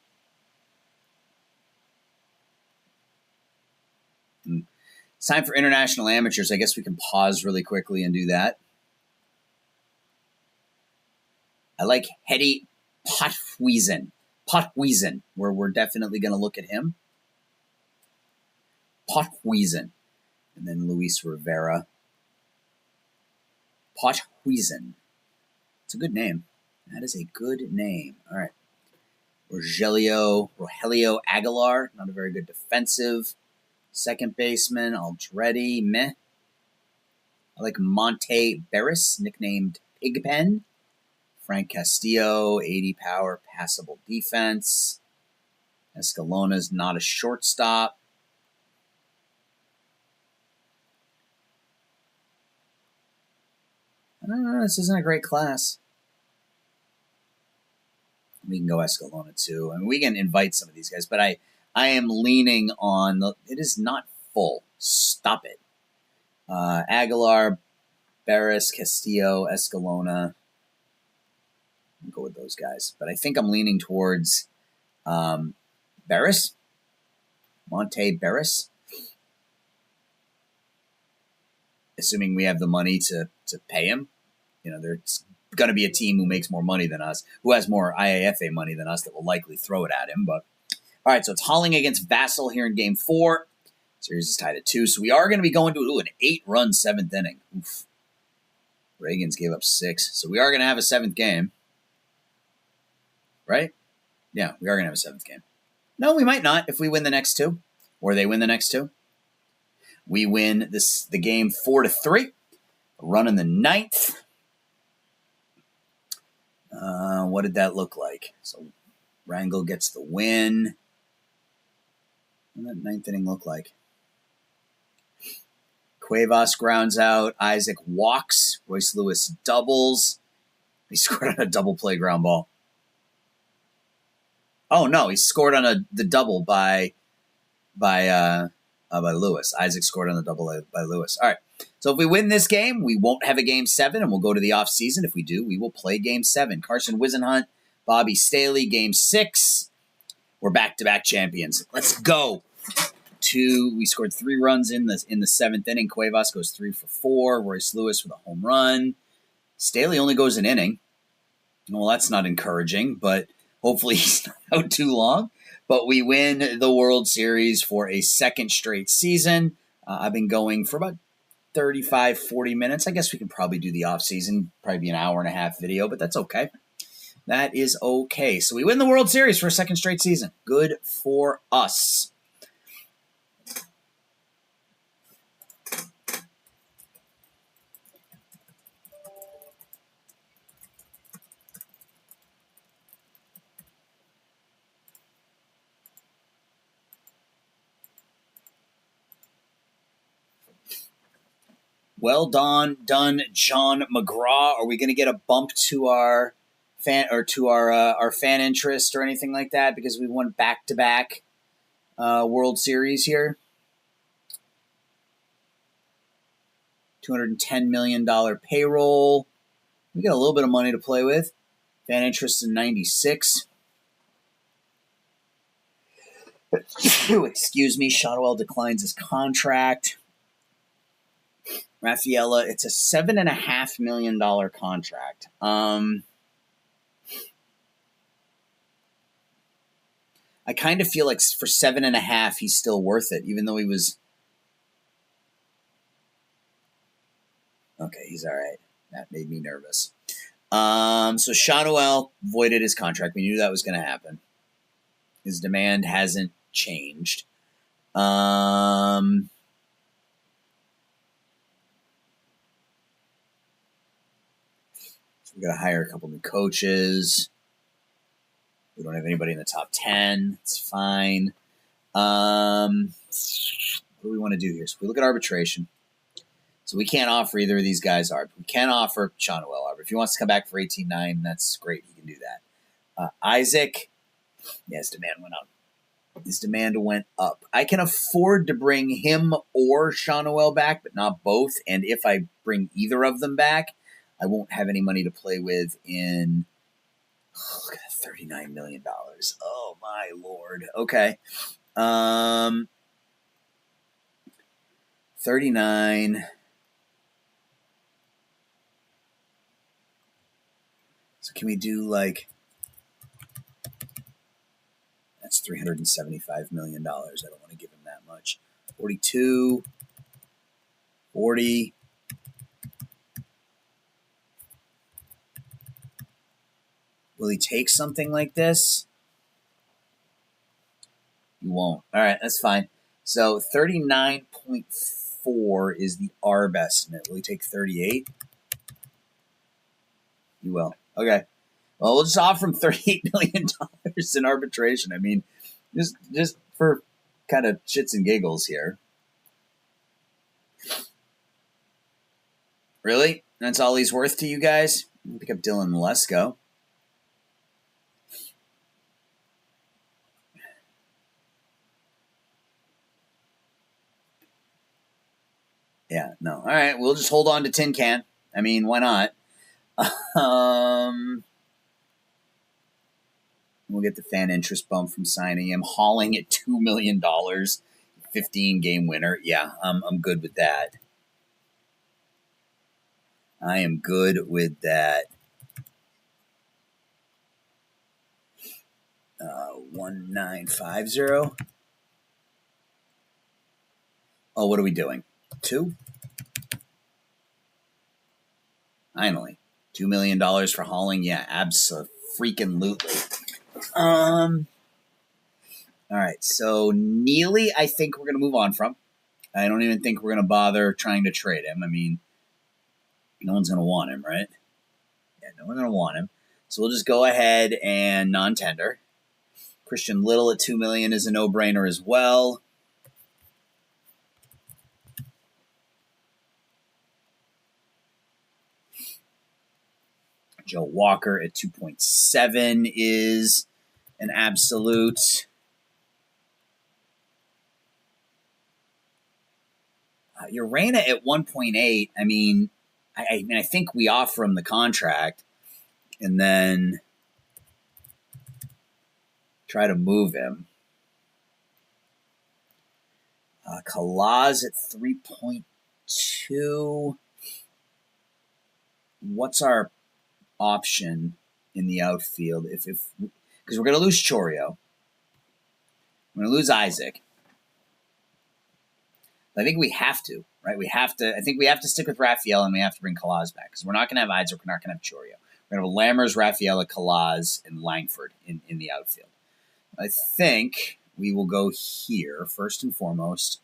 It's time for international amateurs. I guess we can pause really quickly and do that. I like Hedy Pothuizen, where we're definitely going to look at him. Pothuizen. And then Luis Rivera. Pothuizen. It's a good name. That is a good name. All right. Rogelio Aguilar. Not a very good defensive second baseman. Aldretti. Meh. I like Monte Barris, nicknamed Pigpen. Frank Castillo. 80 power, passable defense. Escalona's not a shortstop. This isn't a great class. We can go Escalona too. I mean, we can invite some of these guys, but I am leaning on it is not full. Stop it. Aguilar, Barris, Castillo, Escalona. I'll go with those guys. But I think I'm leaning towards Barris. Monte Barris. Assuming we have the money to pay him. There's going to be a team who makes more money than us, who has more IAFA money than us that will likely throw it at him. But all right, so it's Holling against Vassell here in Game 4. Series is tied at 2. So we are going to be going to an 8-run 7th inning. Oof. Reagans gave up 6. So we are going to have a 7th game. Right? Yeah, we are going to have a 7th game. No, we might not if we win the next 2. Or they win the next 2. We win the game 4-3. A run in the 9th. What did that look like? So Rangel gets the win. What did that 9th inning look like? Cuevas grounds out. Isaac walks. Royce Lewis doubles. He scored on a double play ground ball. Oh no, he scored on the double by Lewis. Isaac scored on the double by Lewis. All right. So if we win this game, we won't have a Game 7, and we'll go to the offseason. If we do, we will play Game 7. Carson Whisenhunt, Bobby Staley, Game 6. We're back-to-back champions. Let's go. We scored 3 runs in the 7th inning. Cuevas goes 3 for 4. Royce Lewis with a home run. Staley only goes an inning. Well, that's not encouraging, but hopefully he's not out too long. But we win the World Series for a second straight season. I've been going for about 35, 40 minutes. I guess we can probably do the off-season, probably be an hour and a half video, but that's okay. That is okay. So we win the World Series for a second straight season. Good for us. Well done, John McGraw. Are we going to get a bump to our fan or to our fan interest or anything like that because we won back-to-back World Series here? $210 million payroll. We got a little bit of money to play with. Fan interest in 96. Excuse me. Shotwell declines his contract. Raffaella, it's a $7.5 million contract. I kind of feel like for 7.5, he's still worth it, even though he was. Okay, he's all right. That made me nervous. So Shotwell voided his contract. We knew that was going to happen. His demand hasn't changed. We got to hire a couple new coaches. We don't have anybody in the top 10. It's fine. What do we want to do here? So we look at arbitration. So we can't offer either of these guys ARB. We can offer Shotwell ARB. If he wants to come back for 18.9, that's great. He can do that. Isaac, yeah, his demand went up. His demand went up. I can afford to bring him or Shotwell back, but not both. And if I bring either of them back, I won't have any money to play with in, look at that, $39 million. Oh, my Lord. Okay. 39. So can we do like, that's $375 million. I don't want to give him that much. 42, 40. Will he take something like this? He won't. All right, that's fine. So 39.4 is the ARB estimate. Will he take 38? He will. Okay. Well, we'll just offer him $38 million in arbitration. I mean, just for kind of shits and giggles here. Really? That's all he's worth to you guys? Pick up Dylan Lesko. Yeah, no. All right, we'll just hold on to Tin Can. I mean, why not? We'll get the fan interest bump from signing him. Hauling at $2 million, 15-game winner. Yeah, I'm good with that. I am good with that. 1950. Oh, what are we doing? 2? Finally. $2 million for hauling? Yeah, abso-freaking-lutely. All right, so Neely, I think we're going to move on from. I don't even think we're going to bother trying to trade him. I mean, no one's going to want him, right? Yeah, no one's going to want him. So we'll just go ahead and non-tender. Christian Little at $2 million is a no-brainer as well. Joe Walker at 2.7 is an absolute. Urena at 1.8. I mean, I think we offer him the contract and then try to move him. Kalaz at 3.2. What's our option in the outfield? If because we're going to lose Chourio. We're going to lose Isaac. I think we have to, right? I think we have to stick with Raphael and we have to bring Kalaz back because we're not going to have Isaac. We're not going to have Chourio. We're going to have Lammers, Rafaela, Calaz, and Langford in the outfield. I think we will go here first and foremost,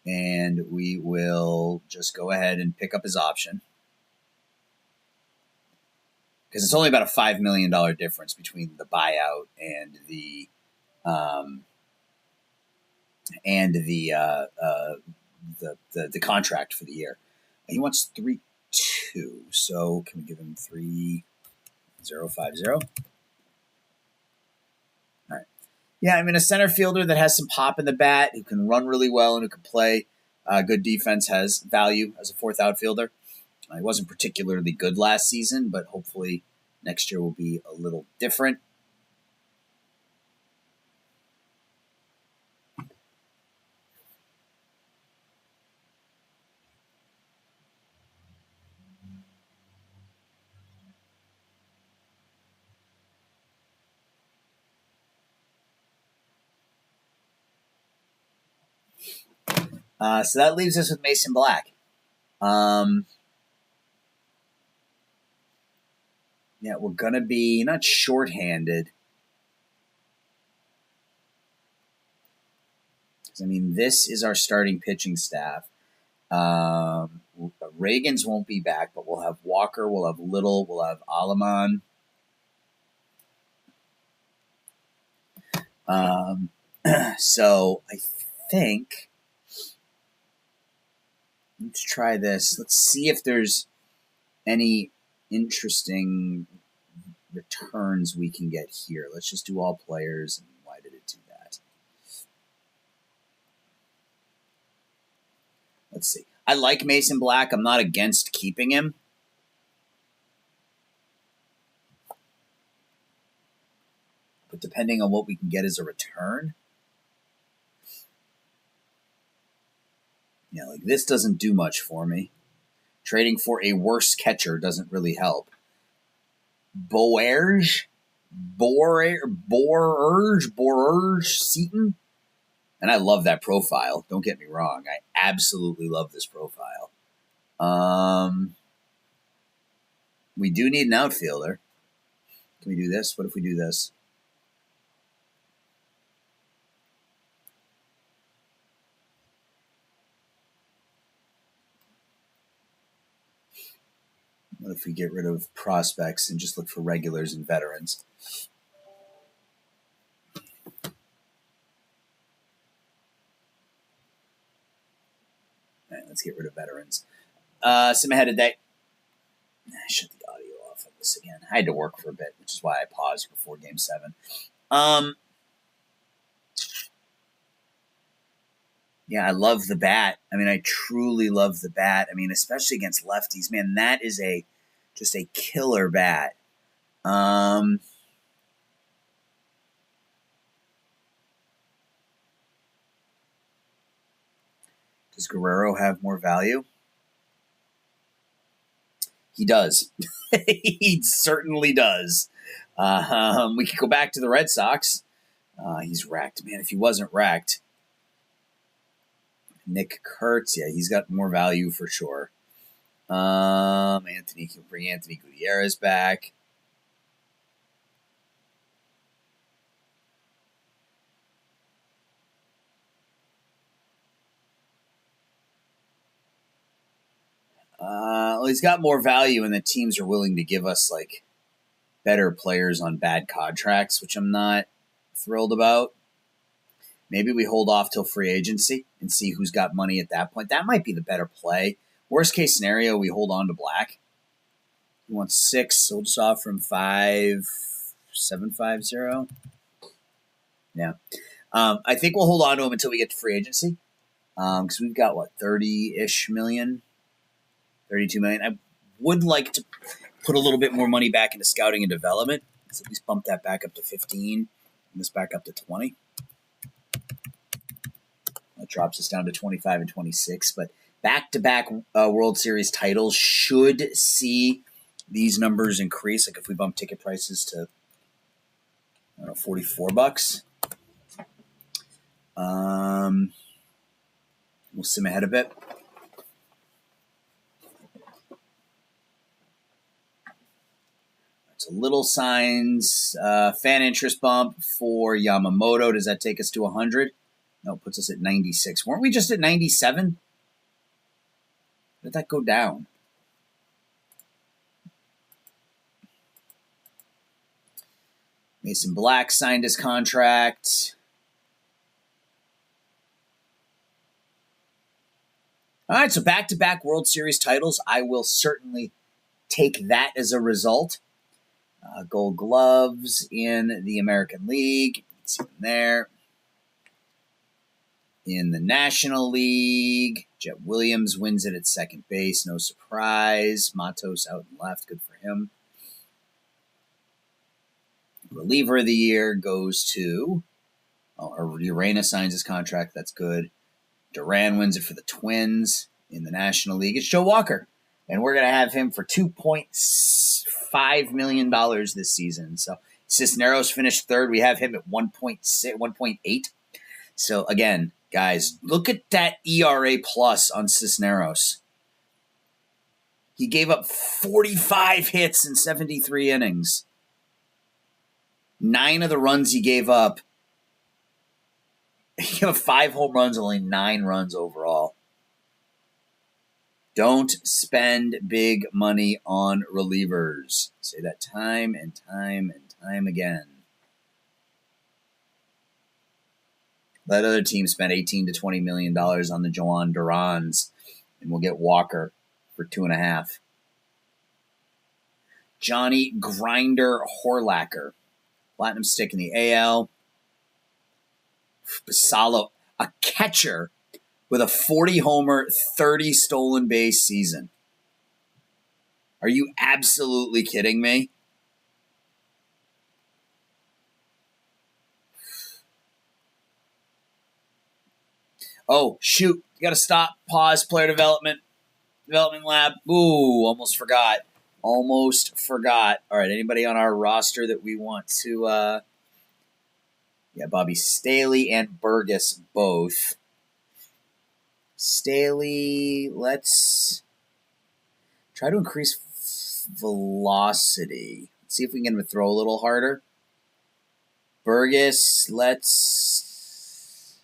and we will just go ahead and pick up his option. Because it's only about a $5 million difference between the buyout and the contract for the year. He wants 3-2, so can we give him 3-0-5-0? All right. Yeah, I mean, a center fielder that has some pop in the bat, who can run really well and who can play good defense has value as a fourth outfielder. He wasn't particularly good last season, but hopefully next year will be a little different. So that leaves us with Mason Black. Yeah, we're going to be not shorthanded. I mean, this is our starting pitching staff. Reagans won't be back, but we'll have Walker, we'll have Little, we'll have Aleman. So I think let's try this. Let's see if there's any interesting returns we can get here. Let's just do all players. And why did it do that? Let's see. I like Mason Black. I'm not against keeping him. But depending on what we can get as a return, like this doesn't do much for me. Trading for a worse catcher doesn't really help. Borge Seaton. And I love that profile. Don't get me wrong. I absolutely love this profile. We do need an outfielder. Can we do this? What if we do this? What if we get rid of prospects and just look for regulars and veterans? All right, let's get rid of veterans. Sim ahead today. Shut the audio off on this again. I had to work for a bit, which is why I paused before Game 7. Yeah, I love the bat. I mean, I truly love the bat. I mean, especially against lefties. Man, that is just a killer bat. Does Guerrero have more value? He does. He certainly does. We could go back to the Red Sox. He's wrecked. Man, if he wasn't wrecked. Nick Kurtz, yeah, he's got more value for sure. Anthony can bring Anthony Gutierrez back. Well, he's got more value, and the teams are willing to give us like better players on bad contracts, which I'm not thrilled about. Maybe we hold off till free agency and see who's got money at that point. That might be the better play. Worst case scenario, we hold on to Black. He wants 6, so we'll just offer him 5.750. Yeah. I think we'll hold on to him until we get to free agency. Because we've got, 30-ish million? 32 million. I would like to put a little bit more money back into scouting and development. So at least bump that back up to 15 and this back up to 20. That drops us down to 25 and 26. But back-to-back World Series titles should see these numbers increase. Like if we bump ticket prices to, $44. We'll sim ahead a bit. So little signs, fan interest bump for Yamamoto. Does that take us to 100? No, it puts us at 96. Weren't we just at 97? Did that go down? Mason Black signed his contract. All right, so back-to-back World Series titles. I will certainly take that as a result. Gold Gloves in the American League. Let's see them there. In the National League, Jet Williams wins it at second base. No surprise. Matos out and left. Good for him. Reliever of the year goes to... Urena signs his contract. That's good. Duran wins it for the Twins in the National League. It's Joe Walker. And we're going to have him for $2.5 million this season. So Cisneros finished third. We have him at 1.8. So again, guys, look at that ERA plus on Cisneros. He gave up 45 hits in 73 innings. 9 of the runs he gave up, he gave up 5 home runs, only 9 runs overall. Don't spend big money on relievers. Say that time and time and time again. Let other teams spend $18 to $20 million on the Joan Durans, and we'll get Walker for 2.5. Johnny Grinder Horlacker. Platinum stick in the AL. Basallo, a catcher with a 40-homer, 30 stolen base season. Are you absolutely kidding me? Oh, shoot. You got to stop, pause, player development lab. Ooh, almost forgot. All right, anybody on our roster that we want to... Bobby Staley and Burgess both. Staley, let's try to increase velocity. Let's see if we can get him to throw a little harder. Burgess, let's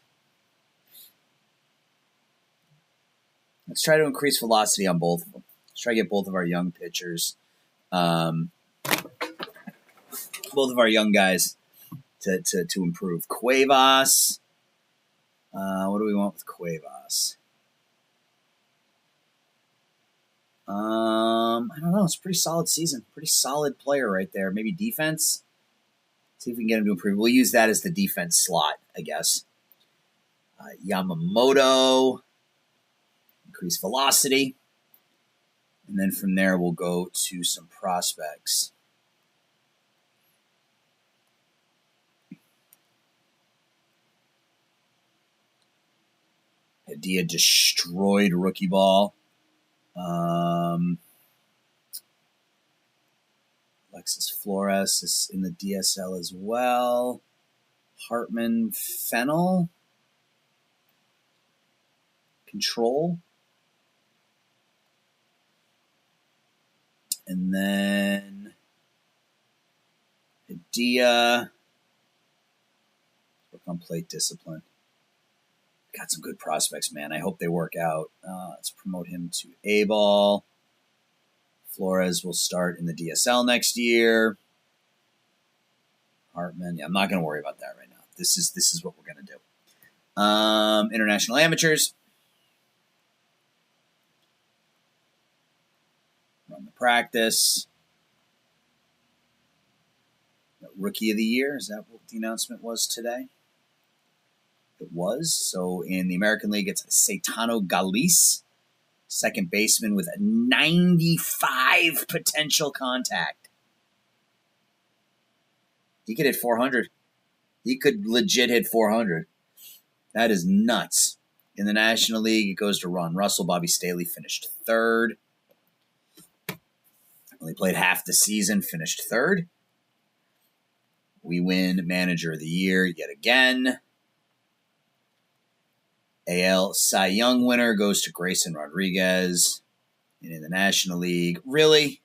try to increase velocity on both of them. Let's try to get both of our young pitchers, both of our young guys to improve. Cuevas, what do we want with Cuevas? I don't know. It's a pretty solid season. Pretty solid player right there. Maybe defense. See if we can get him to improve. We'll use that as the defense slot, I guess. Yamamoto. Increase velocity. And then from there, we'll go to some prospects. Padilla destroyed rookie ball. Alexis Flores is in the DSL as well. Hartman Fennel. Control. And then Padilla. Work on plate discipline. Got some good prospects, man. I hope they work out. Let's promote him to A-ball. Flores will start in the DSL next year. Hartman. Yeah, I'm not going to worry about that right now. This is what we're going to do. International amateurs. Run the practice. Rookie of the year. Is that what the announcement was today? It was. So in the American League, it's Caetano Galice, second baseman with a 95 potential contact. He could hit 400. He could legit hit 400. That is nuts. In the National League, it goes to Ron Russell. Bobby Staley finished third. Only played half the season, finished third. We win Manager of the Year yet again. AL Cy Young winner goes to Grayson Rodriguez. And in the National League, really?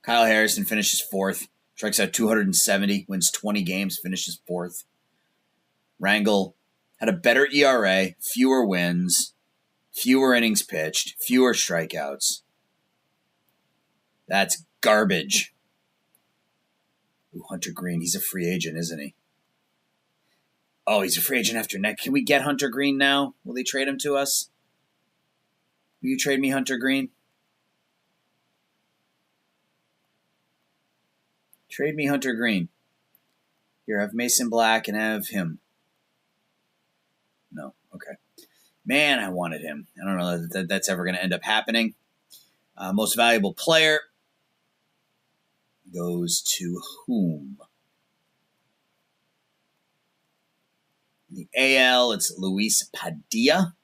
Kyle Harrison finishes 4th. Strikes out 270, wins 20 games, finishes 4th. Rangel had a better ERA, fewer wins, fewer innings pitched, fewer strikeouts. That's garbage. Ooh, Hunter Green, he's a free agent, isn't he? Oh, he's a free agent after next. Can we get Hunter Green now? Will they trade him to us? Will you trade me Hunter Green? Trade me Hunter Green. Here, have Mason Black and have him. No, okay. Man, I wanted him. I don't know that that's ever going to end up happening. Most valuable player goes to whom? In the AL, it's Luis Padilla.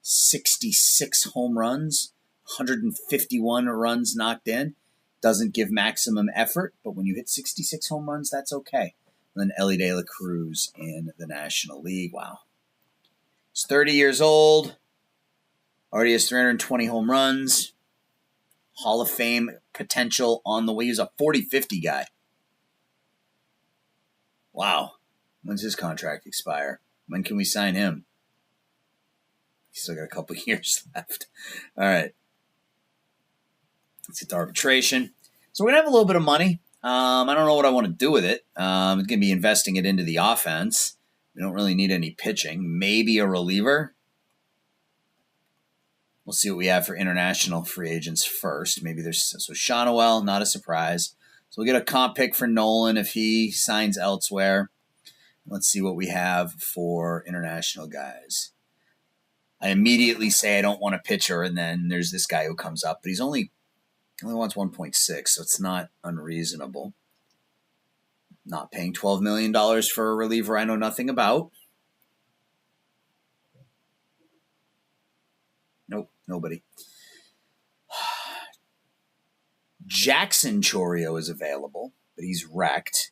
66 home runs, 151 runs knocked in. Doesn't give maximum effort, but when you hit 66 home runs, that's okay. And then Elly De La Cruz in the National League. Wow. He's 30 years old. Already has 320 home runs. Hall of Fame potential on the way. He's a 40-50 guy. Wow. When's his contract expire? When can we sign him? He's still got a couple years left. All right. Let's get to arbitration. So we're going to have a little bit of money. I don't know what I want to do with it. I'm going to be investing it into the offense. We don't really need any pitching. Maybe a reliever. We'll see what we have for international free agents first. Maybe there's so Shawnuel, not a surprise. So we'll get a comp pick for Nolan if he signs elsewhere. Let's see what we have for international guys. I immediately say I don't want a pitcher, and then there's this guy who comes up, but he only wants 1.6, so it's not unreasonable. Not paying $12 million for a reliever I know nothing about. Nope, nobody. Jackson Chourio is available, but he's wrecked.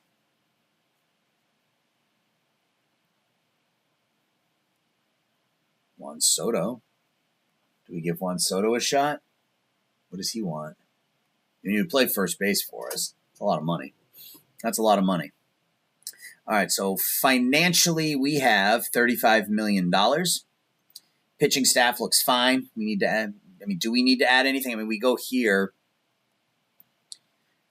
Juan Soto. Do we give Juan Soto a shot? What does he want? You need to play first base for us. It's a lot of money. That's a lot of money. All right, so financially we have $35 million. Pitching staff looks fine. We need to add. Do we need to add anything? We go here,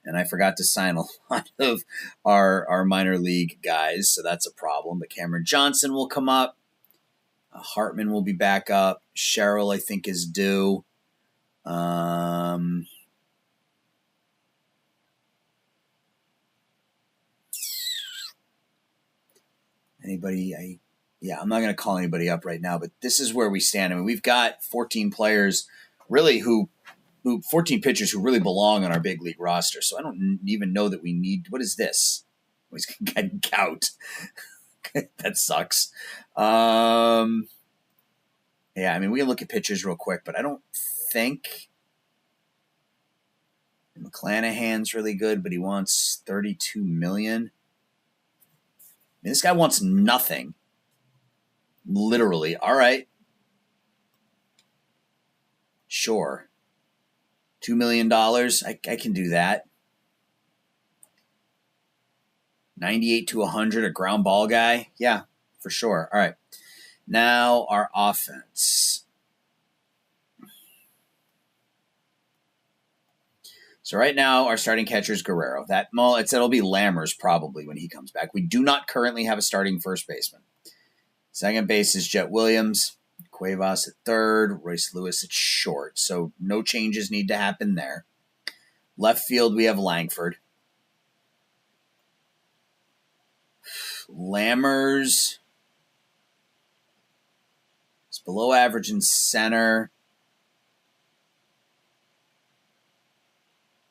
and I forgot to sign a lot of our minor league guys, so that's a problem. But Cameron Johnson will come up. Hartman will be back up. Sherrill, I think, is due. Anybody? I'm not going to call anybody up right now, but this is where we stand. We've got 14 players, really, 14 pitchers who really belong on our big league roster. So I don't even know that we need. What is this? He's getting gout. That sucks. We can look at pitchers real quick, but I don't think McClanahan's really good, but he wants $32 million. This guy wants nothing. Literally. All right. Sure. $2 million. I can do that. 98 to 100, a ground ball guy. Yeah, for sure. All right. Now our offense. So right now our starting catcher is Guerrero. It'll be Lammers probably when he comes back. We do not currently have a starting first baseman. Second base is Jet Williams. Cuevas at third. Royce Lewis at short. So no changes need to happen there. Left field we have Langford. Lammers is below average in center.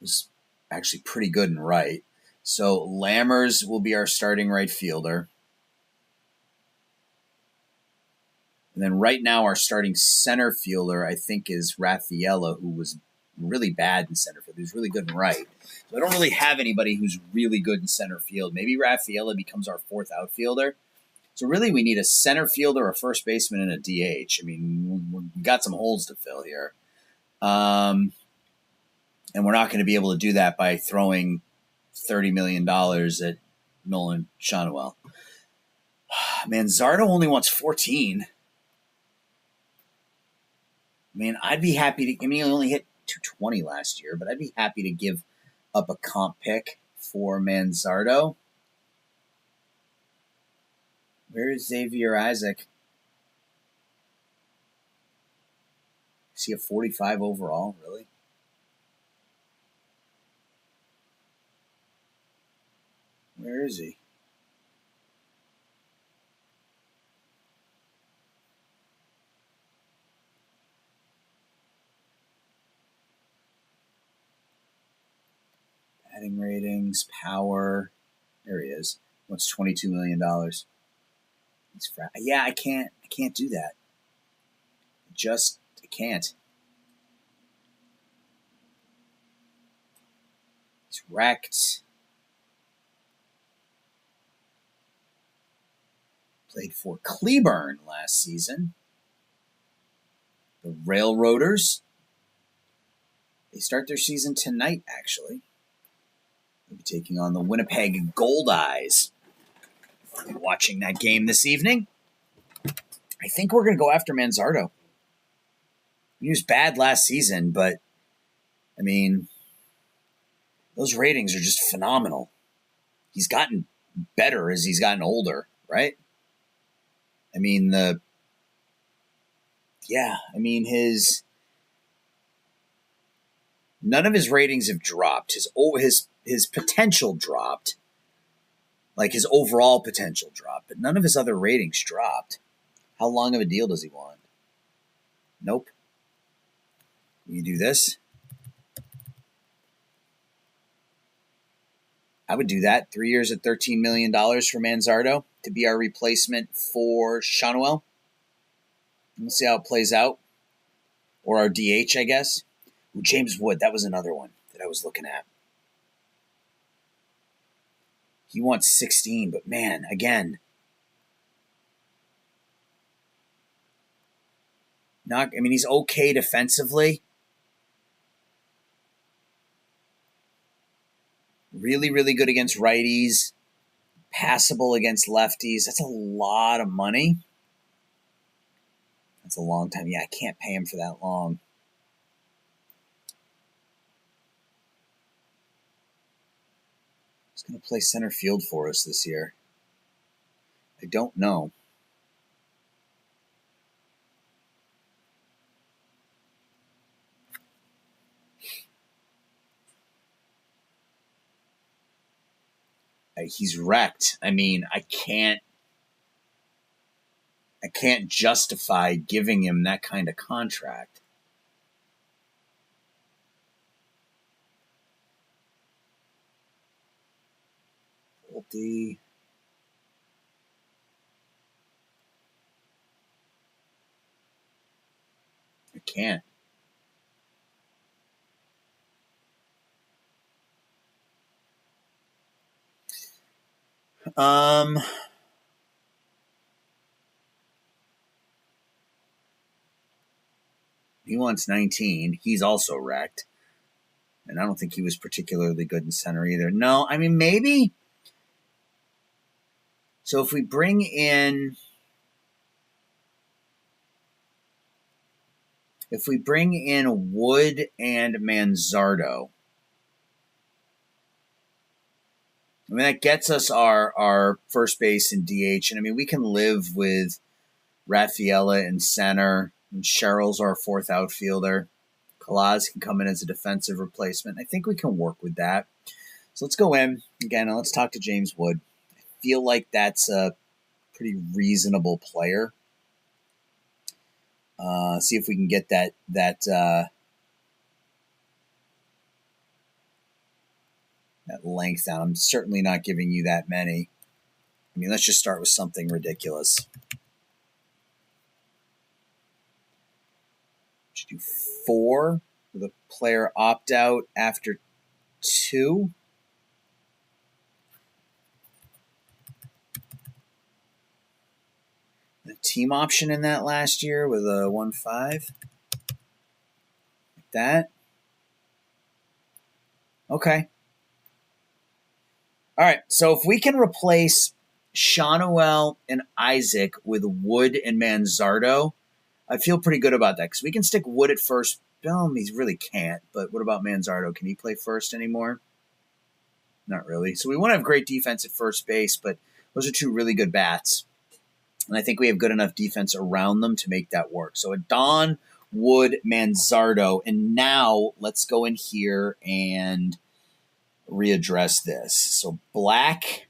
Was actually pretty good in right. So Lammers will be our starting right fielder. And then right now our starting center fielder, I think, is Rafaela, who was really bad in center field. He was really good in right. So I don't really have anybody who's really good in center field. Maybe Rafaela becomes our fourth outfielder. So really we need a center fielder, a first baseman, and a DH. We've got some holes to fill here. And And we're not going to be able to do that by throwing $30 million at Nolan Schanuel. Manzardo only wants 14. I mean, I'd be happy to. I mean, he only hit 220 last year, but I'd be happy to give up a comp pick for Manzardo. Where is Xavier Isaac? Is he a 45 overall? Really? Where is he? Batting ratings, power. There he is. What's $22 million? Yeah, I can't do that. I can't. He's wrecked. Played for Cleburne last season. The Railroaders. They start their season tonight, actually. They'll be taking on the Winnipeg Goldeyes. I'll be watching that game this evening. I think we're going to go after Manzardo. He was bad last season, but, I mean, those ratings are just phenomenal. He's gotten better as he's gotten older, right? I mean, none of his ratings have dropped. His potential dropped. Like his overall potential dropped, but none of his other ratings dropped. How long of a deal does he want? Nope. You do this. I would do that. 3 years at $13 million for Manzardo to be our replacement for Schanuel. We'll see how it plays out. Or our DH, I guess. Ooh, James Wood, that was another one that I was looking at. He wants 16, but man, again. He's okay defensively. Really, really good against righties. Passable against lefties. That's a lot of money. That's a long time. Yeah, I can't pay him for that long. He's going to play center field for us this year. I don't know. He's wrecked. I mean, I can't justify giving him that kind of contract. I can't. He wants 19. He's also wrecked. And I don't think he was particularly good in center either. No, I mean, maybe. So if we bring in Wood and Manzardo, I mean, that gets us our first base and DH. And I mean, we can live with Rafaela in center, and Sherrill's our fourth outfielder. Kalaz can come in as a defensive replacement. I think we can work with that. So let's go in again and let's talk to James Wood. I feel like that's a pretty reasonable player. See if we can get that length down. I'm certainly not giving you that many. I mean, let's just start with something ridiculous. Should do 4 with a player opt out after 2. The team option in that last year with a 1.5. Like that. Okay. All right. So if we can replace Shawnuel and Isaac with Wood and Manzardo, I feel pretty good about that because we can stick Wood at first. He really can't. But what about Manzardo? Can he play first anymore? Not really. So we want to have great defense at first base, but those are two really good bats. And I think we have good enough defense around them to make that work. So Adon, Wood, Manzardo. And now let's go in here and readdress this. So Black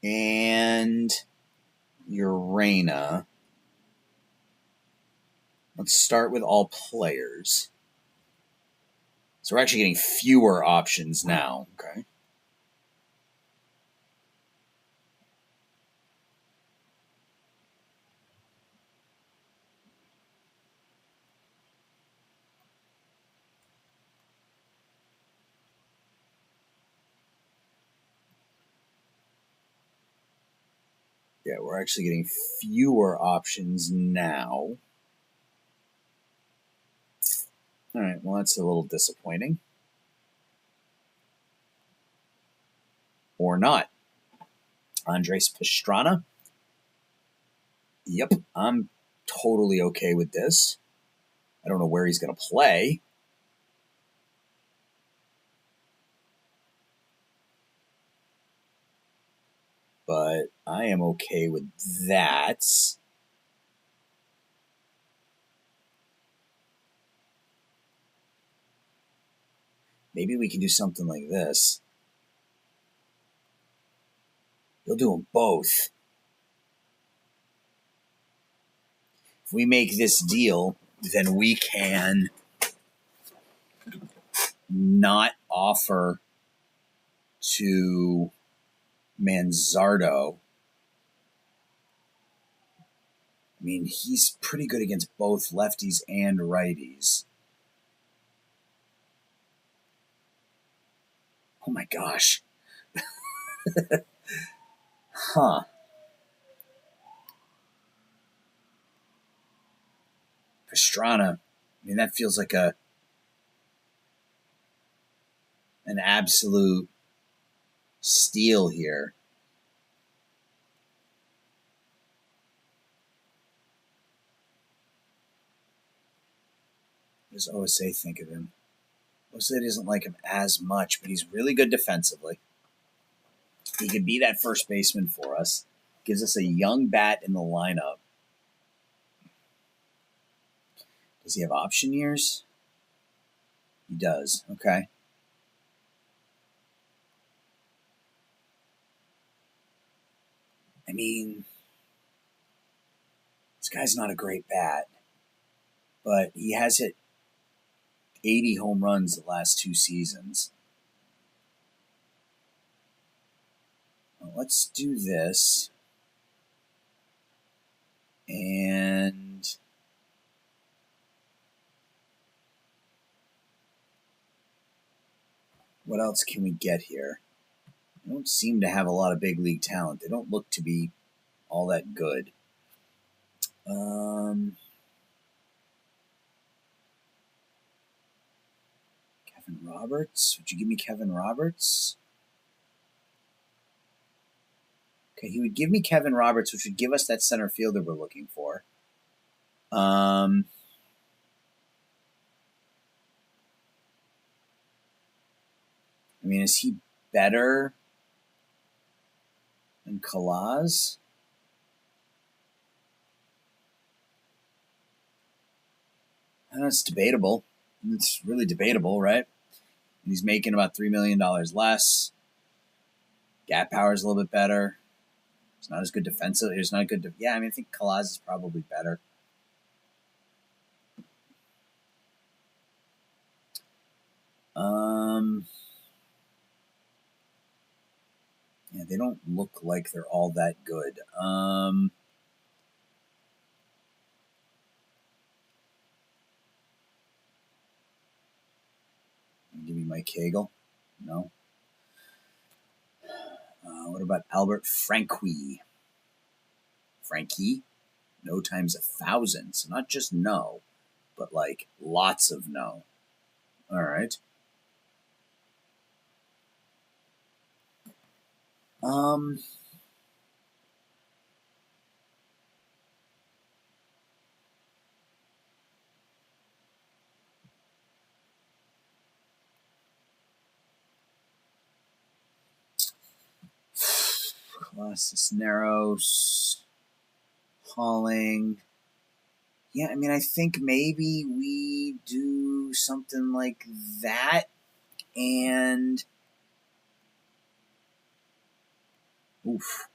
and Urena. Let's start with all players. So we're actually getting fewer options now. Okay. Yeah, we're actually getting fewer options now. All right, well, that's a little disappointing. Or not. Andres Pastrana. Yep, I'm totally okay with this. I don't know where he's going to play. But I am okay with that. Maybe we can do something like this. We'll do them both. If we make this deal, then we can not offer to Manzardo. I mean, he's pretty good against both lefties and righties. Oh my gosh. Huh. Pastrana. I mean, that feels like an absolute steal here. What does OSA think of him? OSA doesn't like him as much, but he's really good defensively. He could be that first baseman for us. Gives us a young bat in the lineup. Does he have option years? He does. Okay. I mean, this guy's not a great bat, but he has hit 80 home runs the last 2 seasons. Well, let's do this. And what else can we get here? They don't seem to have a lot of big league talent. They don't look to be all that good. Kevin Roberts? Would you give me Kevin Roberts? Okay, he would give me Kevin Roberts, which would give us that center fielder we're looking for. I mean, is he better than Kalaz? I know it's debatable. It's really debatable, right? He's making about $3 million less. Gap power is a little bit better. It's not as good defensively. It's not good. I mean, I think Kalaz is probably better. Yeah, they don't look like they're all that good. Give me Mike Cagle. No. What about Albert Frankie? Frankie? No times 1,000. So not just no, but like lots of no. All right. Um, Cisneros, Halling. Yeah, I mean, I think maybe we do something like that, and oof,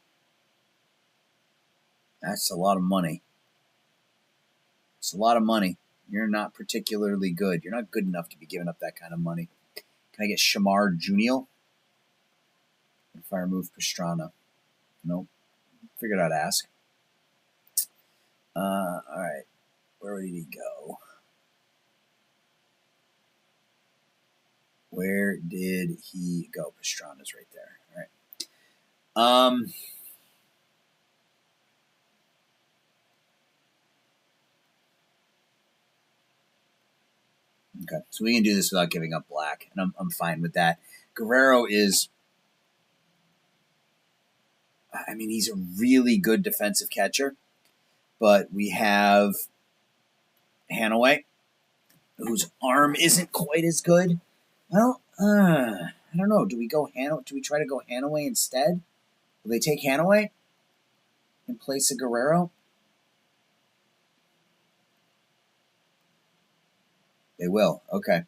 that's a lot of money. It's a lot of money. You're not particularly good. You're not good enough to be giving up that kind of money. Can I get Shamar Junior? If I remove Pastrana? Nope. Figured I'd ask. All right. Where did he go? Where did he go? Pastrana's right there. All right. Okay, so we can do this without giving up Black, and I'm fine with that. Guerrero is, I mean, he's a really good defensive catcher, but we have Hanaway, whose arm isn't quite as good. Well, I don't know. Do we try to go Hanaway instead? Will they take Hanaway in place of Guerrero? They will. Okay.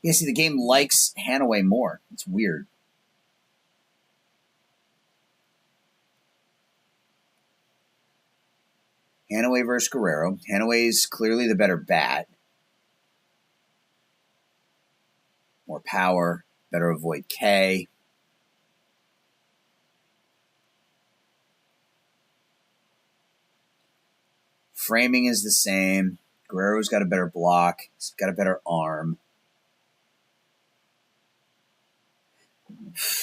Yeah, see, the game likes Hanaway more. It's weird. Hanaway versus Guerrero. Hanaway's clearly the better bat. More power, better avoid K. Framing is the same. Guerrero's got a better block. He's got a better arm.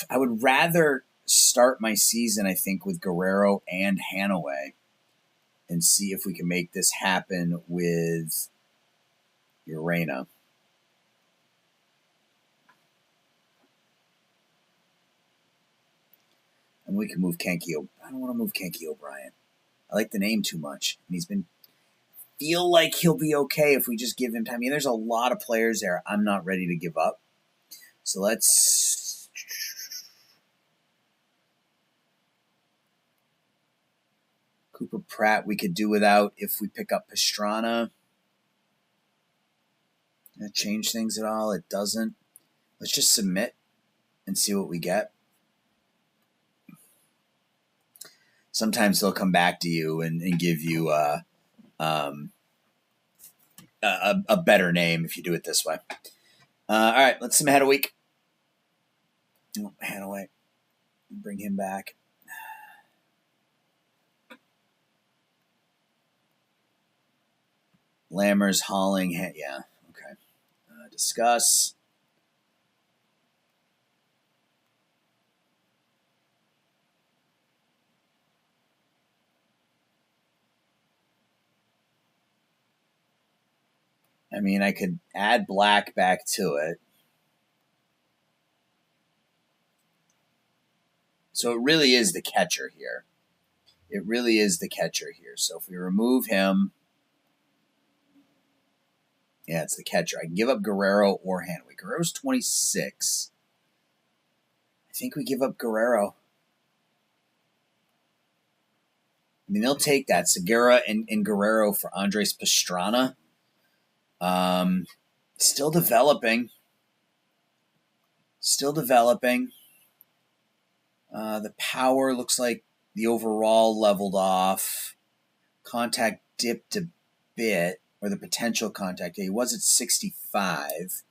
I would rather start my season, I think, with Guerrero and Hanaway and see if we can make this happen with Urena. And we can move Kenki. I don't want to move Kenki O'Brien. I like the name too much. And he's been feel like he'll be okay if we just give him time. I mean, there's a lot of players there I'm not ready to give up. So let's... Cooper Pratt we could do without if we pick up Pastrana. That change things at all? It doesn't. Let's just submit and see what we get. Sometimes they'll come back to you and give you a better name if you do it this way. All right, let's submit a week. Oh, Hanaway. Bring him back. Lammers, Halling. Yeah, okay. Discuss. I mean, I could add Black back to it. So it really is the catcher here. It really is the catcher here. So if we remove him, yeah, it's the catcher. I can give up Guerrero or Hanaway. Guerrero's 26. I think we give up Guerrero. I mean, they'll take that. Segura and Guerrero for Andres Pastrana. Still developing. The power looks like the overall leveled off. Contact dipped a bit, or the potential contact. He was at 65.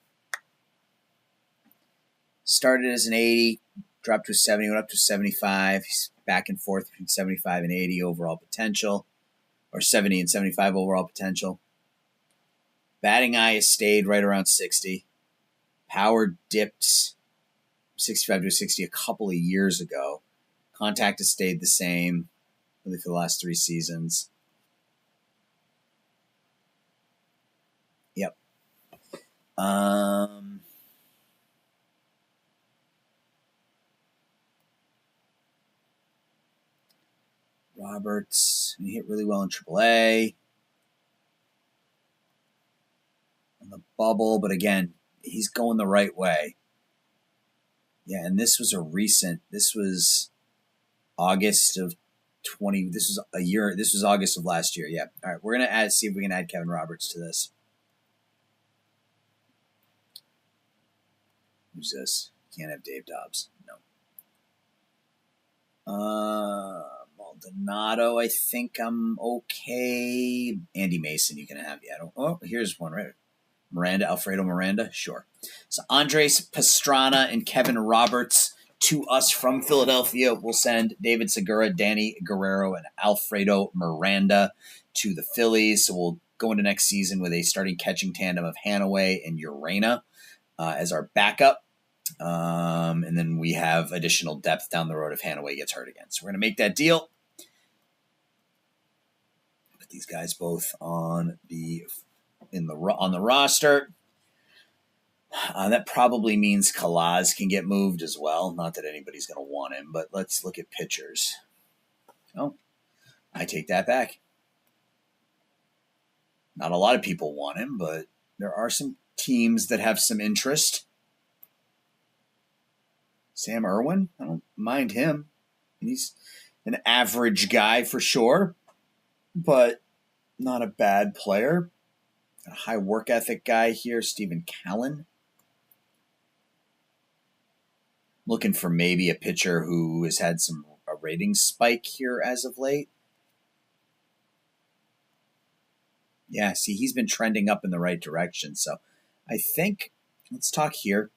Started as an 80, dropped to a 70, went up to 75. He's back and forth between 75 and 80 overall potential, or 70 and 75 overall potential. Batting eye has stayed right around 60. Power dipped 65 to 60 a couple of years ago. Contact has stayed the same, really, for the last 3 seasons. Roberts, he hit really well in AAA. On the bubble, but again, he's going the right way. Yeah, and this was August of 20. This was August of last year. Yeah. All right, we're going to see if we can add Kevin Roberts to this. Who's this? Can't have Dave Dobbs. No. Maldonado, I think I'm okay. Andy Mason, you can have. Yeah, here's one right. Alfredo Miranda, sure. So Andres Pastrana and Kevin Roberts to us from Philadelphia. We'll send David Segura, Danny Guerrero, and Alfredo Miranda to the Phillies. So we'll go into next season with a starting catching tandem of Hanaway and Urena as our backup. And then we have additional depth down the road if Hanaway gets hurt again. So we're going to make that deal. Put these guys both on the roster. That probably means Kalaz can get moved as well. Not that anybody's going to want him, but let's look at pitchers. Oh, I take that back. Not a lot of people want him, but there are some teams that have some interest. Sam Irwin, I don't mind him. He's an average guy for sure, but not a bad player. A high work ethic guy here, Stephen Callan. Looking for maybe a pitcher who has had a rating spike here as of late. Yeah, see, he's been trending up in the right direction. So I think, let's talk here.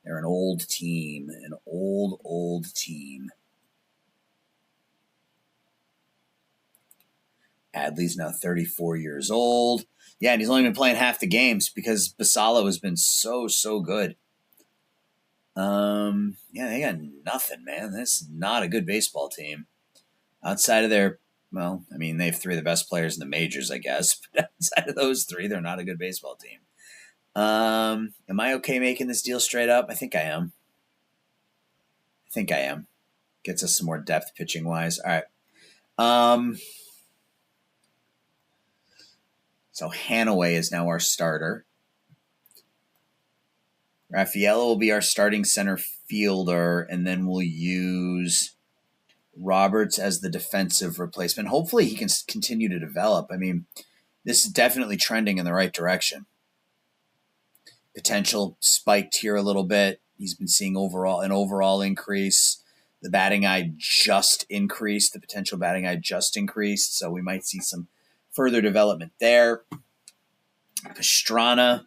They're an old team, an old team. Adley's now 34 years old. Yeah, and he's only been playing half the games because Basallo has been so good. Yeah, they got nothing, man. This is not a good baseball team. Outside of they have three of the best players in the majors, I guess. But outside of those three, they're not a good baseball team. Am I okay making this deal straight up? I think I am. Gets us some more depth pitching wise. All right. So Hanaway is now our starter. Raffaello will be our starting center fielder, and then we'll use Roberts as the defensive replacement. Hopefully he can continue to develop. I mean, this is definitely trending in the right direction. Potential spiked here a little bit. He's been seeing an overall increase. The batting eye just increased. The potential batting eye just increased. So we might see some further development there. Pastrana.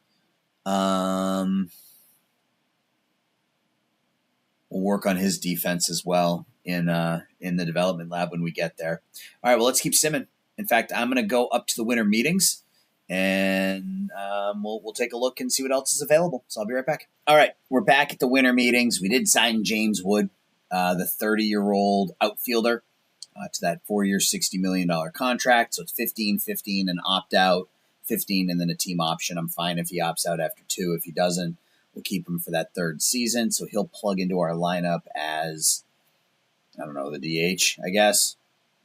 We'll work on his defense as well in the development lab when we get there. All right, well, let's keep simming. In fact, I'm going to go up to the winter meetings, and we'll take a look and see what else is available. So I'll be right back. All right, we're back at the winter meetings. We did sign James Wood, the 30-year-old outfielder, to that 4-year, $60 million contract. So it's 15, an opt-out, 15, and then a team option. I'm fine if he opts out after 2. If he doesn't, we'll keep him for that 3rd season. So he'll plug into our lineup as, the DH, I guess.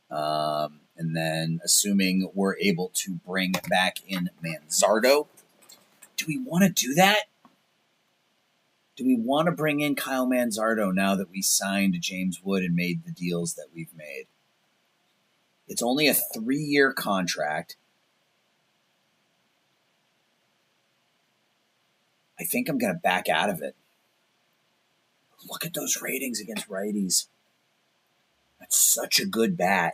And then assuming we're able to bring back in Manzardo. Do we want to do that? Do we want to bring in Kyle Manzardo now that we signed James Wood and made the deals that we've made? It's only a 3-year contract. I think I'm going to back out of it. Look at those ratings against righties. That's such a good bat.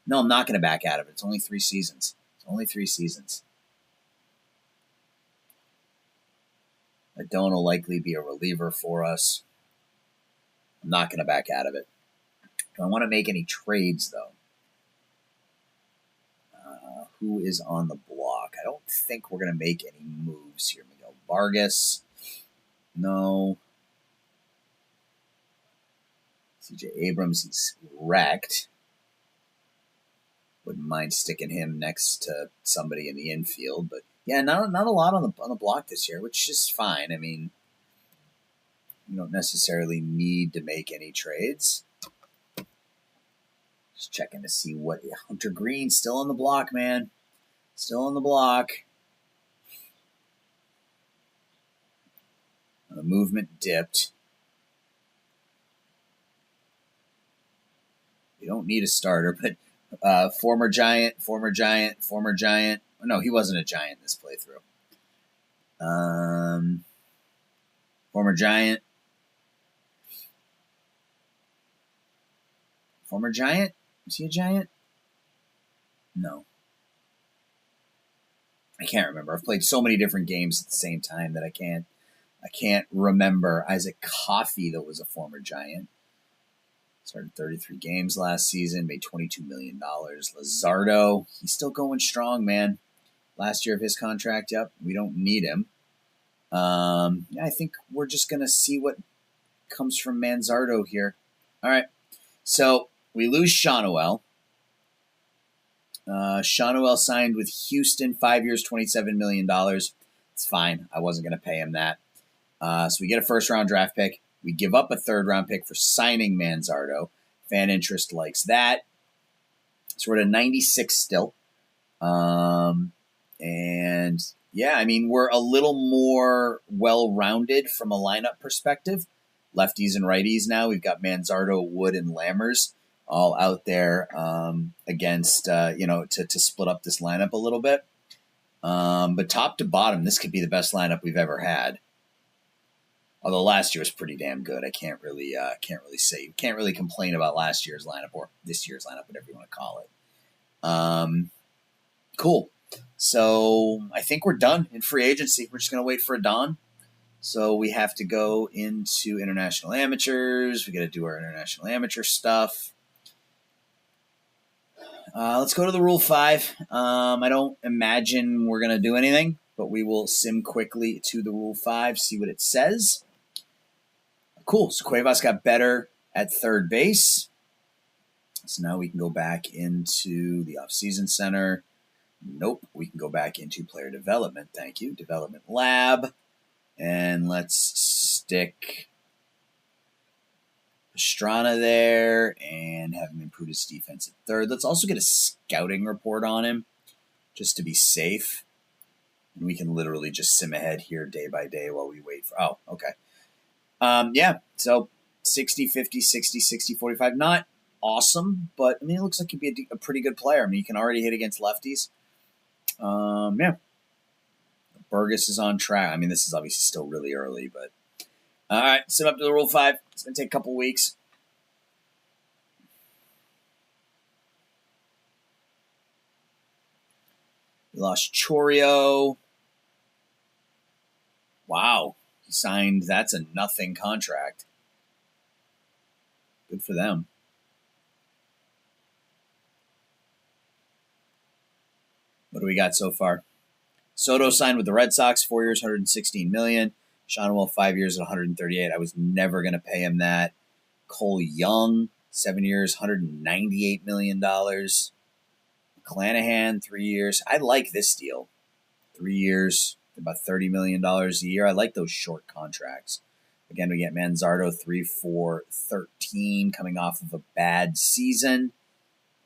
No, I'm not going to back out of it. It's only 3 seasons. Adon will likely be a reliever for us. I'm not going to back out of it. Do I want to make any trades, though? Who is on the block? I don't think we're going to make any moves here. Miguel Vargas. No. CJ Abrams, he's wrecked. Wouldn't mind sticking him next to somebody in the infield, but yeah, not a lot on the block this year, which is fine. I mean, you don't necessarily need to make any trades. Just checking to see what Hunter Green still on the block, man. Still on the block. The movement dipped. You don't need a starter, but former Giant. No, he wasn't a Giant this playthrough. Former Giant. Former Giant? Is he a Giant? No. I can't remember. I've played so many different games at the same time that I can't remember. Isaac Coffey, that was a former Giant. Started 33 games last season, made $22 million. Luzardo, he's still going strong, man. Last year of his contract, yep. We don't need him. I think we're just going to see what comes from Manzardo here. All right. So we lose Shawnuel. Shawnuel signed with Houston, 5 years, $27 million. It's fine. I wasn't going to pay him that. So we get a first-round draft pick. We give up a third-round pick for signing Manzardo. Fan interest likes that. So we're at a 96 still. And, yeah, I mean, we're a little more well-rounded from a lineup perspective. Lefties and righties now. We've got Manzardo, Wood, and Lammers all out there against, to split up this lineup a little bit. But top to bottom, this could be the best lineup we've ever had. Although last year was pretty damn good. I can't really say. You can't really complain about last year's lineup or this year's lineup, whatever you want to call it. Cool. So I think we're done in free agency. We're just going to wait for a Don. So we have to go into international amateurs. We got to do our international amateur stuff. Let's go to the Rule 5. I don't imagine we're going to do anything, but we will sim quickly to the Rule 5, see what it says. Cool. So Cuevas got better at third base. So now we can go back into the off-season center. Nope. We can go back into player development. Thank you. Development lab. And let's stick Pastrana there and have him improve his defense at third. Let's also get a scouting report on him just to be safe. And we can literally just sim ahead here day by day while we wait for... Oh, okay. Yeah, so 60, 50, 60, 60, 45. Not awesome, but, I mean, it looks like he'd be a pretty good player. I mean, he can already hit against lefties. Yeah. Burgess is on track. I mean, this is obviously still really early, but... All right, sim up to the Rule 5. It's going to take a couple weeks. We lost Chorio. Wow. He signed, that's a nothing contract. Good for them. What do we got so far? Soto signed with the Red Sox, 4 years, $116 million. Shawnuel, 5 years at $138. I was never going to pay him that. Cole Young, 7 years, $198 million. McClanahan, 3 years. I like this deal. 3 years, about $30 million a year. I like those short contracts. Again, we get Manzardo, 3 for $13, coming off of a bad season.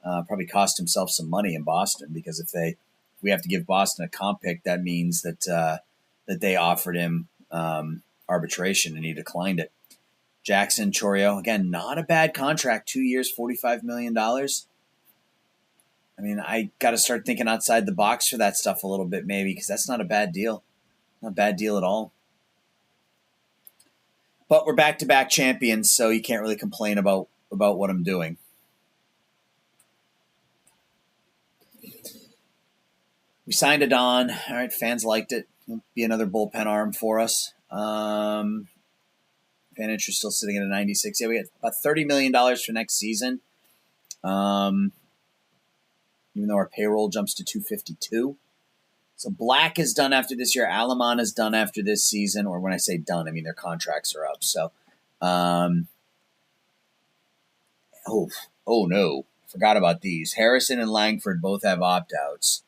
Probably cost himself some money in Boston, because if we have to give Boston a comp pick, that means that they offered him arbitration and he declined it. Jackson Chorio, again, not a bad contract. 2 years, $45 million. I mean, I got to start thinking outside the box for that stuff a little bit, maybe, because that's not a bad deal. Not a bad deal at all. But we're back-to-back champions, so you can't really complain about what I'm doing. We signed a Don. All right, fans liked it. He'll be another bullpen arm for us. Fan interest still sitting at a 96. Yeah, we got about $30 million for next season. Even though our payroll jumps to 252. So Black is done after this year. Alamon is done after this season. Or when I say done, I mean their contracts are up. So, oh no. Forgot about these. Harrison and Langford both have opt-outs.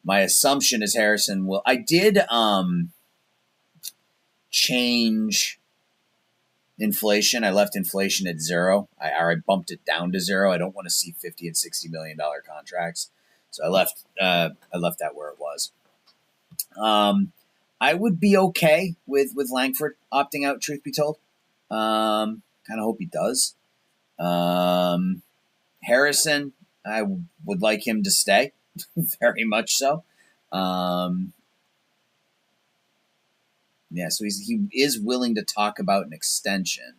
My assumption is Harrison will. I did change inflation. I left inflation at 0. I bumped it down to 0. I don't want to see $50 and $60 million contracts, so I left that where it was. I would be okay with Langford opting out. Truth be told, kind of hope he does. Harrison, I would like him to stay, very much so. Yeah, so he is willing to talk about an extension.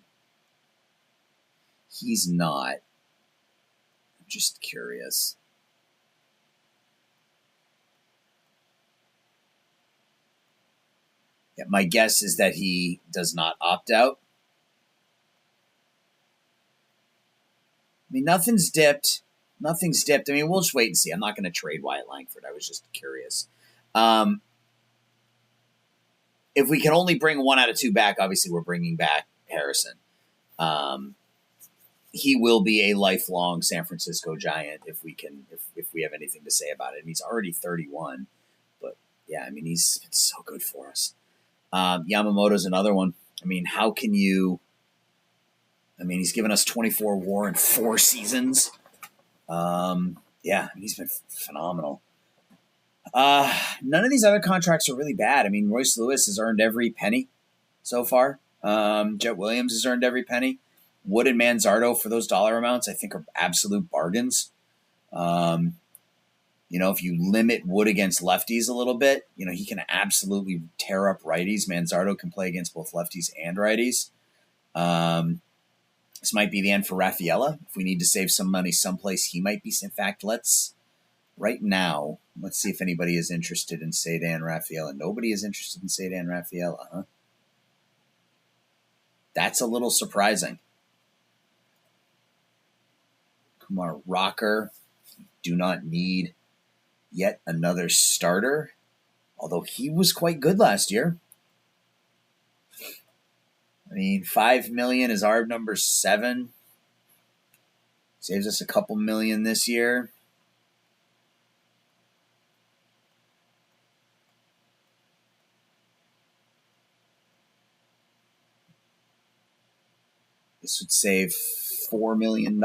He's not. I'm just curious. Yeah, my guess is that he does not opt out. I mean, nothing's dipped. Nothing's dipped. I mean, we'll just wait and see. I'm not going to trade Wyatt Langford. I was just curious. If we can only bring 1 out of 2 back, obviously we're bringing back Harrison. He will be a lifelong San Francisco Giant if we have anything to say about it. And he's already 31, but yeah, I mean, he's been so good for us. Yamamoto's another one. I mean, how can you? I mean, he's given us 24 WAR in 4 seasons. Yeah, he's been phenomenal. None of these other contracts are really bad. I mean, Royce Lewis has earned every penny so far. Jet Williams has earned every penny. Wood and Manzardo for those dollar amounts, I think, are absolute bargains. If you limit Wood against lefties a little bit, he can absolutely tear up righties. Manzardo can play against both lefties and righties. This might be the end for Rafaela. If we need to save some money someplace, he might be. In fact, let's see if anybody is interested in Ceddanne Rafaela. Nobody is interested in Ceddanne Rafaela, huh? That's a little surprising. Kumar Rocker, do not need yet another starter, although he was quite good last year. I mean, $5 million is our number 7. Saves us a couple million this year. This would save $4 million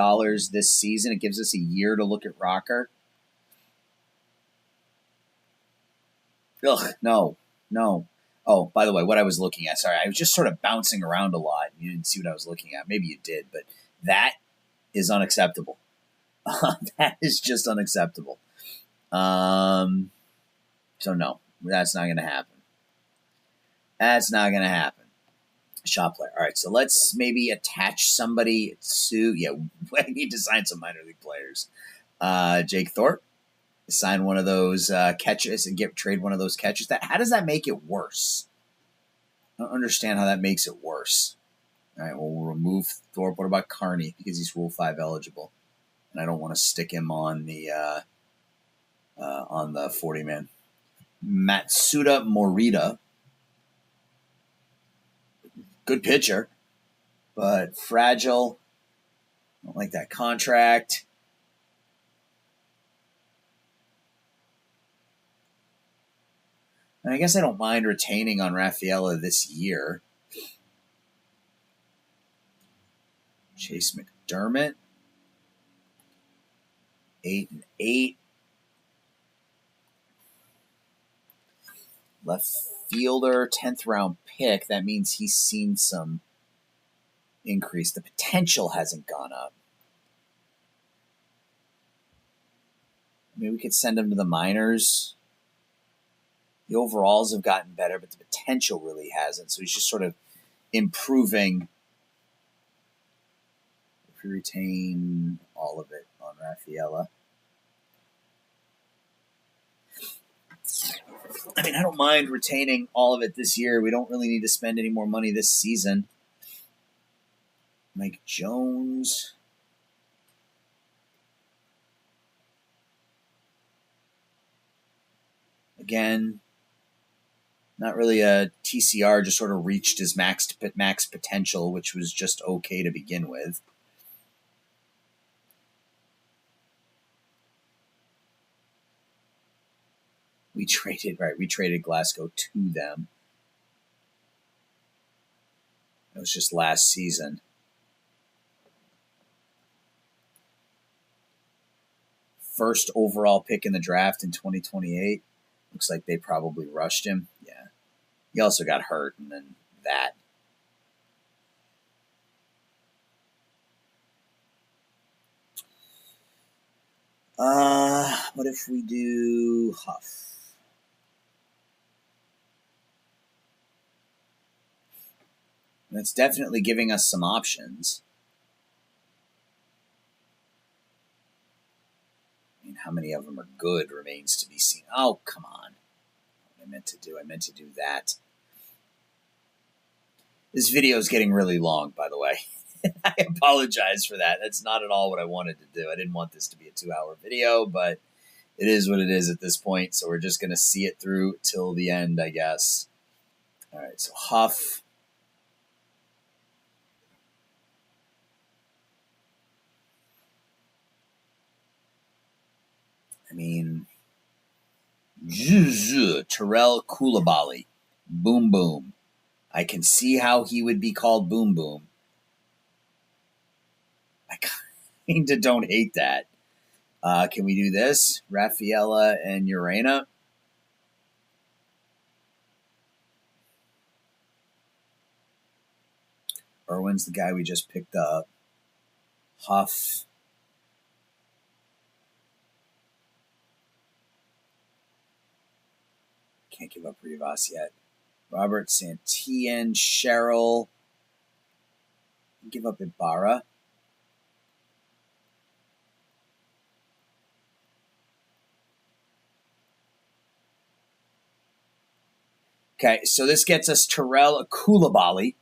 this season. It gives us a year to look at Rocker. Ugh, no. Oh, by the way, what I was looking at, sorry, I was just sort of bouncing around a lot. You didn't see what I was looking at. Maybe you did, but that is unacceptable. That is just unacceptable. So no, that's not going to happen. That's not going to happen. Shot player. All right, so let's maybe attach somebody to, I need to sign some minor league players. Jake Thorpe. Sign one of those catches and trade one of those catches. How does that make it worse? I don't understand how that makes it worse. All right, well, we'll remove Thorpe. What about Carney? Because he's Rule 5 eligible. And I don't want to stick him on the 40-man. Matsuda Morita. Good pitcher, but fragile. I don't like that contract. And I guess I don't mind retaining on Rafaela this year. Chase McDermott. 8-8. Left fielder, 10th round pick. That means he's seen some increase. The potential hasn't gone up. I mean, we could send him to the minors. The overalls have gotten better, but the potential really hasn't. So he's just sort of improving. If we retain all of it on Rafaela. I mean, I don't mind retaining all of it this year. We don't really need to spend any more money this season. Mike Jones. Again, not really a TCR, just sort of reached his max potential, which was just okay to begin with. We traded Glasgow to them. It was just last season. First overall pick in the draft in 2028. Looks like they probably rushed him. Yeah. He also got hurt, and then that. What if we do Huff? That's definitely giving us some options. I mean, how many of them are good remains to be seen. Oh, come on. What I meant to do that. This video is getting really long, by the way. I apologize for that. That's not at all what I wanted to do. I didn't want this to be a 2-hour video, but it is what it is at this point. So we're just going to see it through till the end, I guess. All right, so Huff. I mean, Terrell Koulibaly. Boom, boom. I can see how he would be called Boom Boom. I kind of don't hate that. Can we do this? Rafaela and Urena. Irwin's the guy we just picked up. Huff. Can't give up Rivas yet. Robert Santillan, Cheryl. Give up Ibarra. Okay, so this gets us Terrell Koulibaly,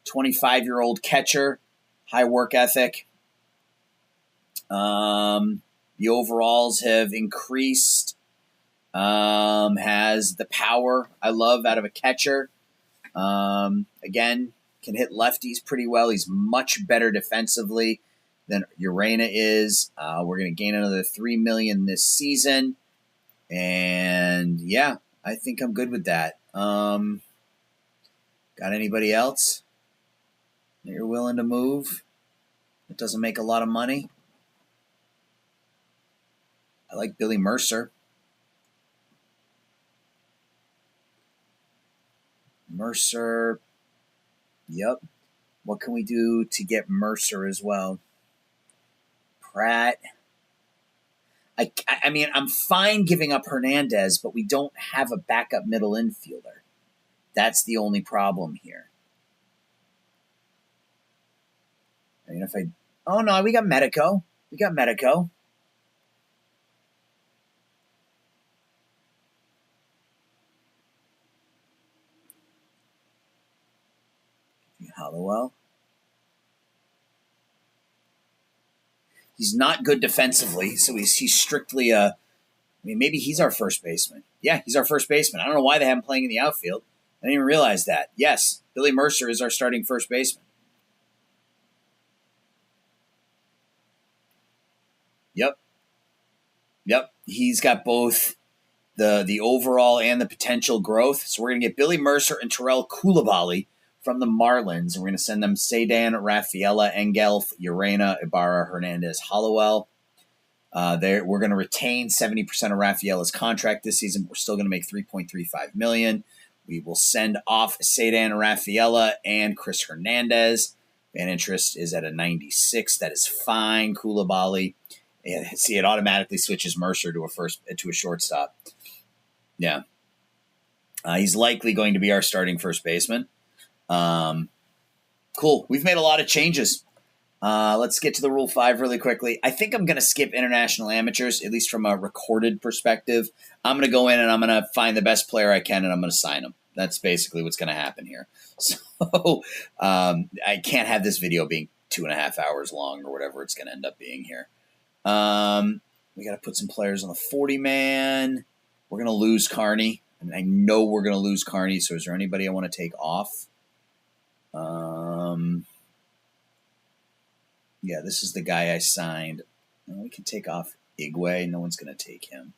25-year-old catcher, high work ethic. The overalls have increased. Has the power I love out of a catcher. Again, can hit lefties pretty well. He's much better defensively than Urena is. We're going to gain another $3 million this season. And yeah, I think I'm good with that. Got anybody else that you're willing to move? It doesn't make a lot of money. I like Billy Mercer. Mercer. Yep. What can we do to get Mercer as well? Pratt. I mean, I'm fine giving up Hernandez, but we don't have a backup middle infielder. That's the only problem here. I mean, oh no, we got Medico. Hollowell. He's not good defensively, so he's strictly I mean, maybe he's our first baseman. Yeah, he's our first baseman. I don't know why they have him playing in the outfield. I didn't even realize that. Yes, Billy Mercer is our starting first baseman. Yep. He's got both the overall and the potential growth. So we're going to get Billy Mercer and Terrell Koulibaly from the Marlins. And we're going to send them Sedan, Rafaela, Engelf, Urena, Ibarra, Hernandez, Hollowell. We're going to retain 70% of Rafaela's contract this season. We're still going to make $3.35 million. We will send off Sedan, Rafaela, and Chris Hernandez. Fan interest is at a 96. That is fine. Koulibaly. And see, it automatically switches Mercer to a shortstop. Yeah. He's likely going to be our starting first baseman. Cool. We've made a lot of changes. Let's get to the Rule 5 really quickly. I think I'm going to skip international amateurs, at least from a recorded perspective. I'm going to go in and I'm going to find the best player I can and I'm going to sign him. That's basically what's going to happen here. So I can't have this video being 2.5 hours long or whatever it's going to end up being here. We got to put some players on the 40-man. We're going to lose Carney. I mean, I know we're going to lose Carney, so is there anybody I want to take off? Yeah, this is the guy I signed. We can take off Igwe. No one's going to take him.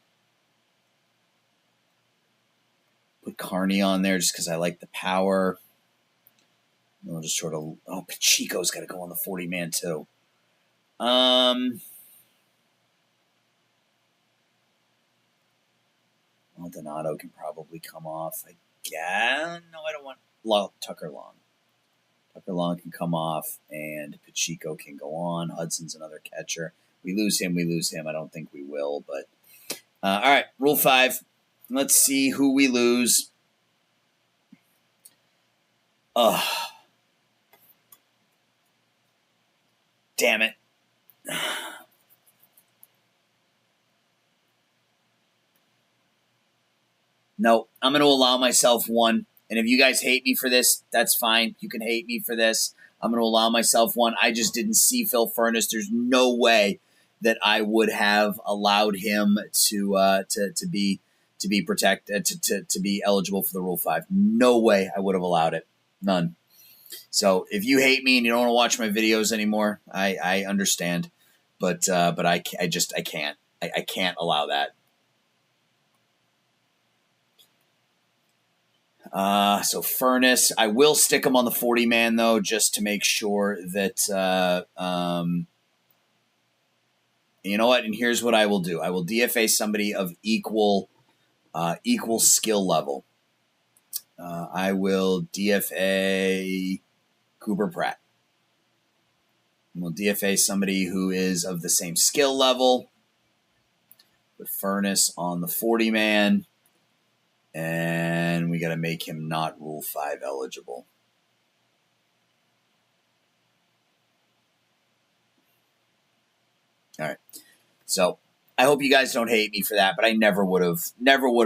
put Carney on there just because I like the power. We'll just sort of. Oh, Pacheco's got to go on the 40-man too. Maldonado can probably come off. No, I don't want Tucker Long. Tucker Long can come off, and Pacheco can go on. Hudson's another catcher. We lose him. I don't think we will, but all right. Rule 5. Let's see who we lose. Damn it. No, I'm going to allow myself one. And if you guys hate me for this, that's fine. You can hate me for this. I'm going to allow myself one. I just didn't see Phil Furniss. There's no way that I would have allowed him to be protected, to be eligible for the Rule 5. No way I would have allowed it. None. So if you hate me and you don't want to watch my videos anymore, I understand. But I can't. I can't allow that. So Furniss, I will stick him on the 40-man though, just to make sure that, you know what? And here's what I will do. I will DFA somebody of equal skill level. I will DFA Cooper Pratt. And we'll DFA somebody who is of the same skill level. Put Furniss on the 40-man. And we got to make him not Rule 5 eligible. All right. So I hope you guys don't hate me for that, but I never would have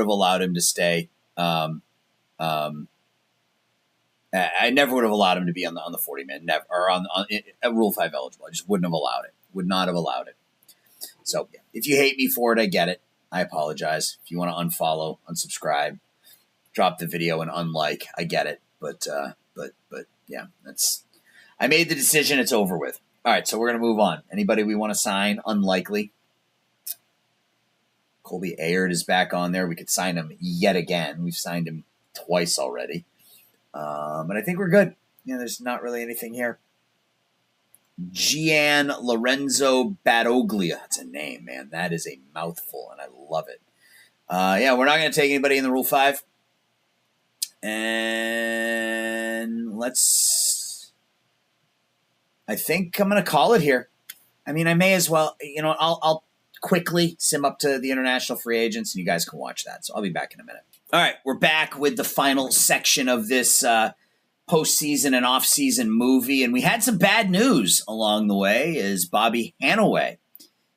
allowed him to stay. I never would have allowed him to be on the 40-man, never, or on Rule 5 eligible. I just wouldn't have allowed it. Would not have allowed it. So yeah, if you hate me for it, I get it. I apologize. If you want to unfollow, unsubscribe, drop the video and unlike, I get it. But yeah, I made the decision. It's over with. All right, so we're going to move on. Anybody we want to sign? Unlikely. Colby Ayard is back on there. We could sign him yet again. We've signed him twice already. But I think we're good. There's not really anything here. Gian Lorenzo Battoglia. That's a name, man. That is a mouthful, and I love it. Yeah, we're not going to take anybody in the Rule 5. And I think I'm going to call it here. I mean, I may as well, I'll quickly sim up to the international free agents, and you guys can watch that. So I'll be back in a minute. All right, we're back with the final section of this postseason and offseason movie, and we had some bad news along the way as Bobby Hanaway,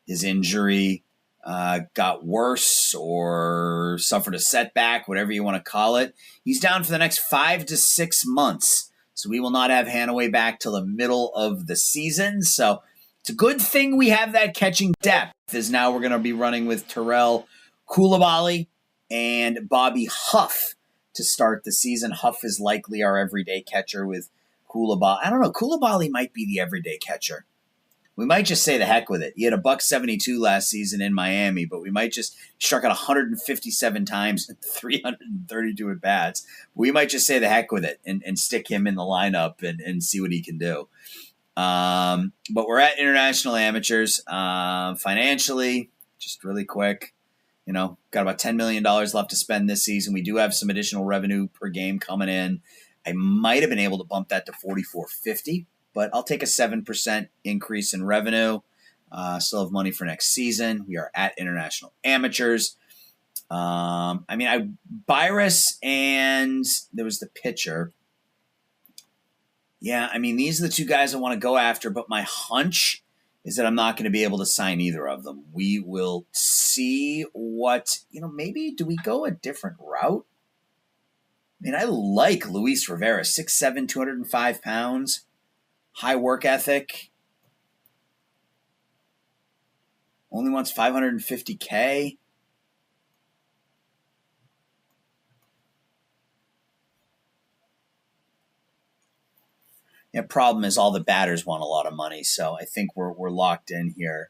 his injury got worse or suffered a setback, whatever you want to call it. He's down for the next 5 to 6 months, so we will not have Hanaway back till the middle of the season. So it's a good thing we have that catching depth, as now we're going to be running with Terrell Coulibaly and Bobby Huff to start the season. Huff is likely our everyday catcher with Coulibaly. I don't know. Coulibaly might be the everyday catcher. We might just say the heck with it. He had a $172 last season in Miami, but we might just struck out 157 times and 332 at bats. We might just say the heck with it and stick him in the lineup and see what he can do. But we're at international amateurs. Financially, just really quick, got about $10 million left to spend this season. We do have some additional revenue per game coming in. I might have been able to bump that to $44.50, but I'll take a 7% increase in revenue. Still have money for next season. We are at international amateurs. Byrus and there was the pitcher. Yeah, these are the two guys I want to go after, but my hunch is that I'm not going to be able to sign either of them. We will see what, maybe do we go a different route? I like Luis Rivera, 6'7", 205 pounds, high work ethic, only wants $550K. Problem is all the batters want a lot of money, so I think we're locked in here.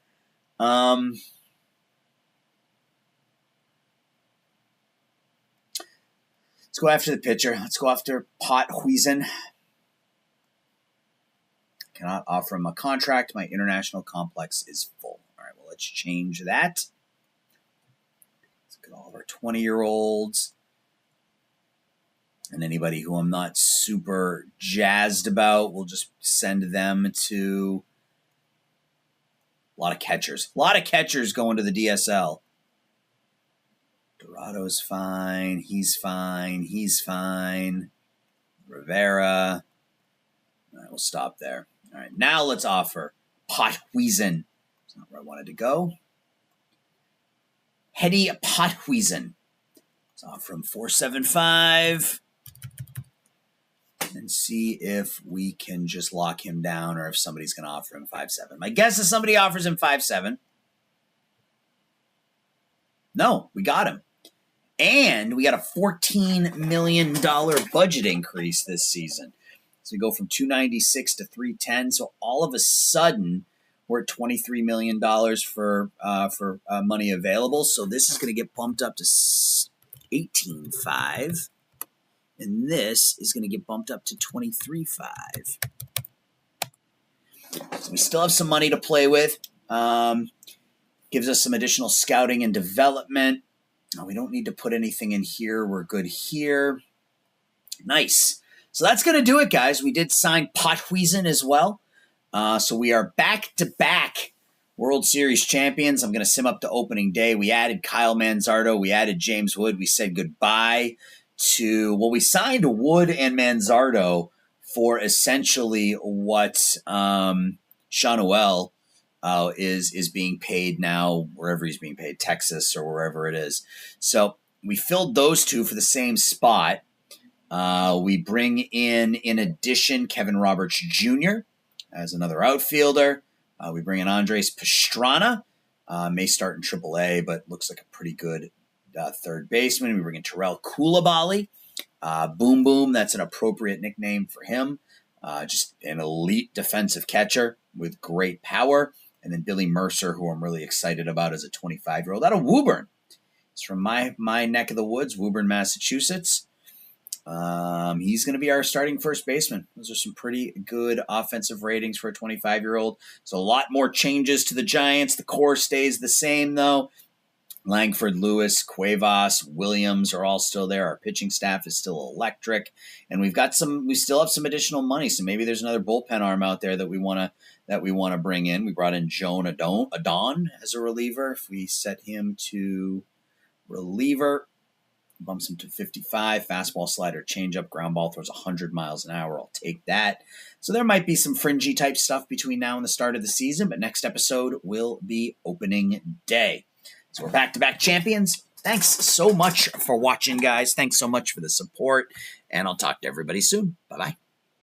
Let's go after the pitcher. Let's go after Potvin. Cannot offer him a contract. My international complex is full. All right, well, let's change that. Let's look at all of our 20-year-olds. And anybody who I'm not super jazzed about, we'll just send them to a lot of catchers. A lot of catchers going to the DSL. Dorado's fine. He's fine. He's fine. Rivera. All right, we'll stop there. All right, now let's offer Potvin. That's not where I wanted to go. Hedy Potvin. Let's offer him $4.75 and see if we can just lock him down or if somebody's going to offer him $5.7. My guess is somebody offers him $5.7. No, we got him. And we got a $14 million budget increase this season. So we go from 296 to 310. So all of a sudden, we're at $23 million for money available. So this is going to get bumped up to 18.5, and this is going to get bumped up to 23.5. So we still have some money to play with. Gives us some additional scouting and development. We don't need to put anything in here. We're good here. Nice. So that's going to do it, guys. We did sign Potvin as well. So we are back-to-back World Series champions. I'm going to sim up to opening day. We added Kyle Manzardo. We added James Wood. We said goodbye to, well, we signed Wood and Manzardo for essentially what Sean O'Ell is being paid now, wherever he's being paid, Texas or wherever it is. So we filled those two for the same spot. We bring in addition, Kevin Roberts Jr. as another outfielder. We bring in Andres Pastrana. May start in AAA, but looks like a pretty good third baseman. We bring in Terrell Coulibaly. Boom Boom, that's an appropriate nickname for him. Just an elite defensive catcher with great power. And then Billy Mercer, who I'm really excited about as a 25-year-old out of Woburn. It's from my neck of the woods, Woburn, Massachusetts. He's going to be our starting first baseman. Those are some pretty good offensive ratings for a 25-year-old. So a lot more changes to the Giants. The core stays the same, though. Langford, Lewis, Cuevas, Williams are all still there. Our pitching staff is still electric, and we still have some additional money. So maybe there's another bullpen arm out there that we want to bring in. We brought in Joan Adon as a reliever. If we set him to reliever, bumps him to 55, fastball, slider, changeup, ground ball, throws 100 miles an hour. I'll take that. So there might be some fringy type stuff between now and the start of the season, but next episode will be opening day. So we're back-to-back champions. Thanks so much for watching, guys. Thanks so much for the support, and I'll talk to everybody soon. Bye-bye.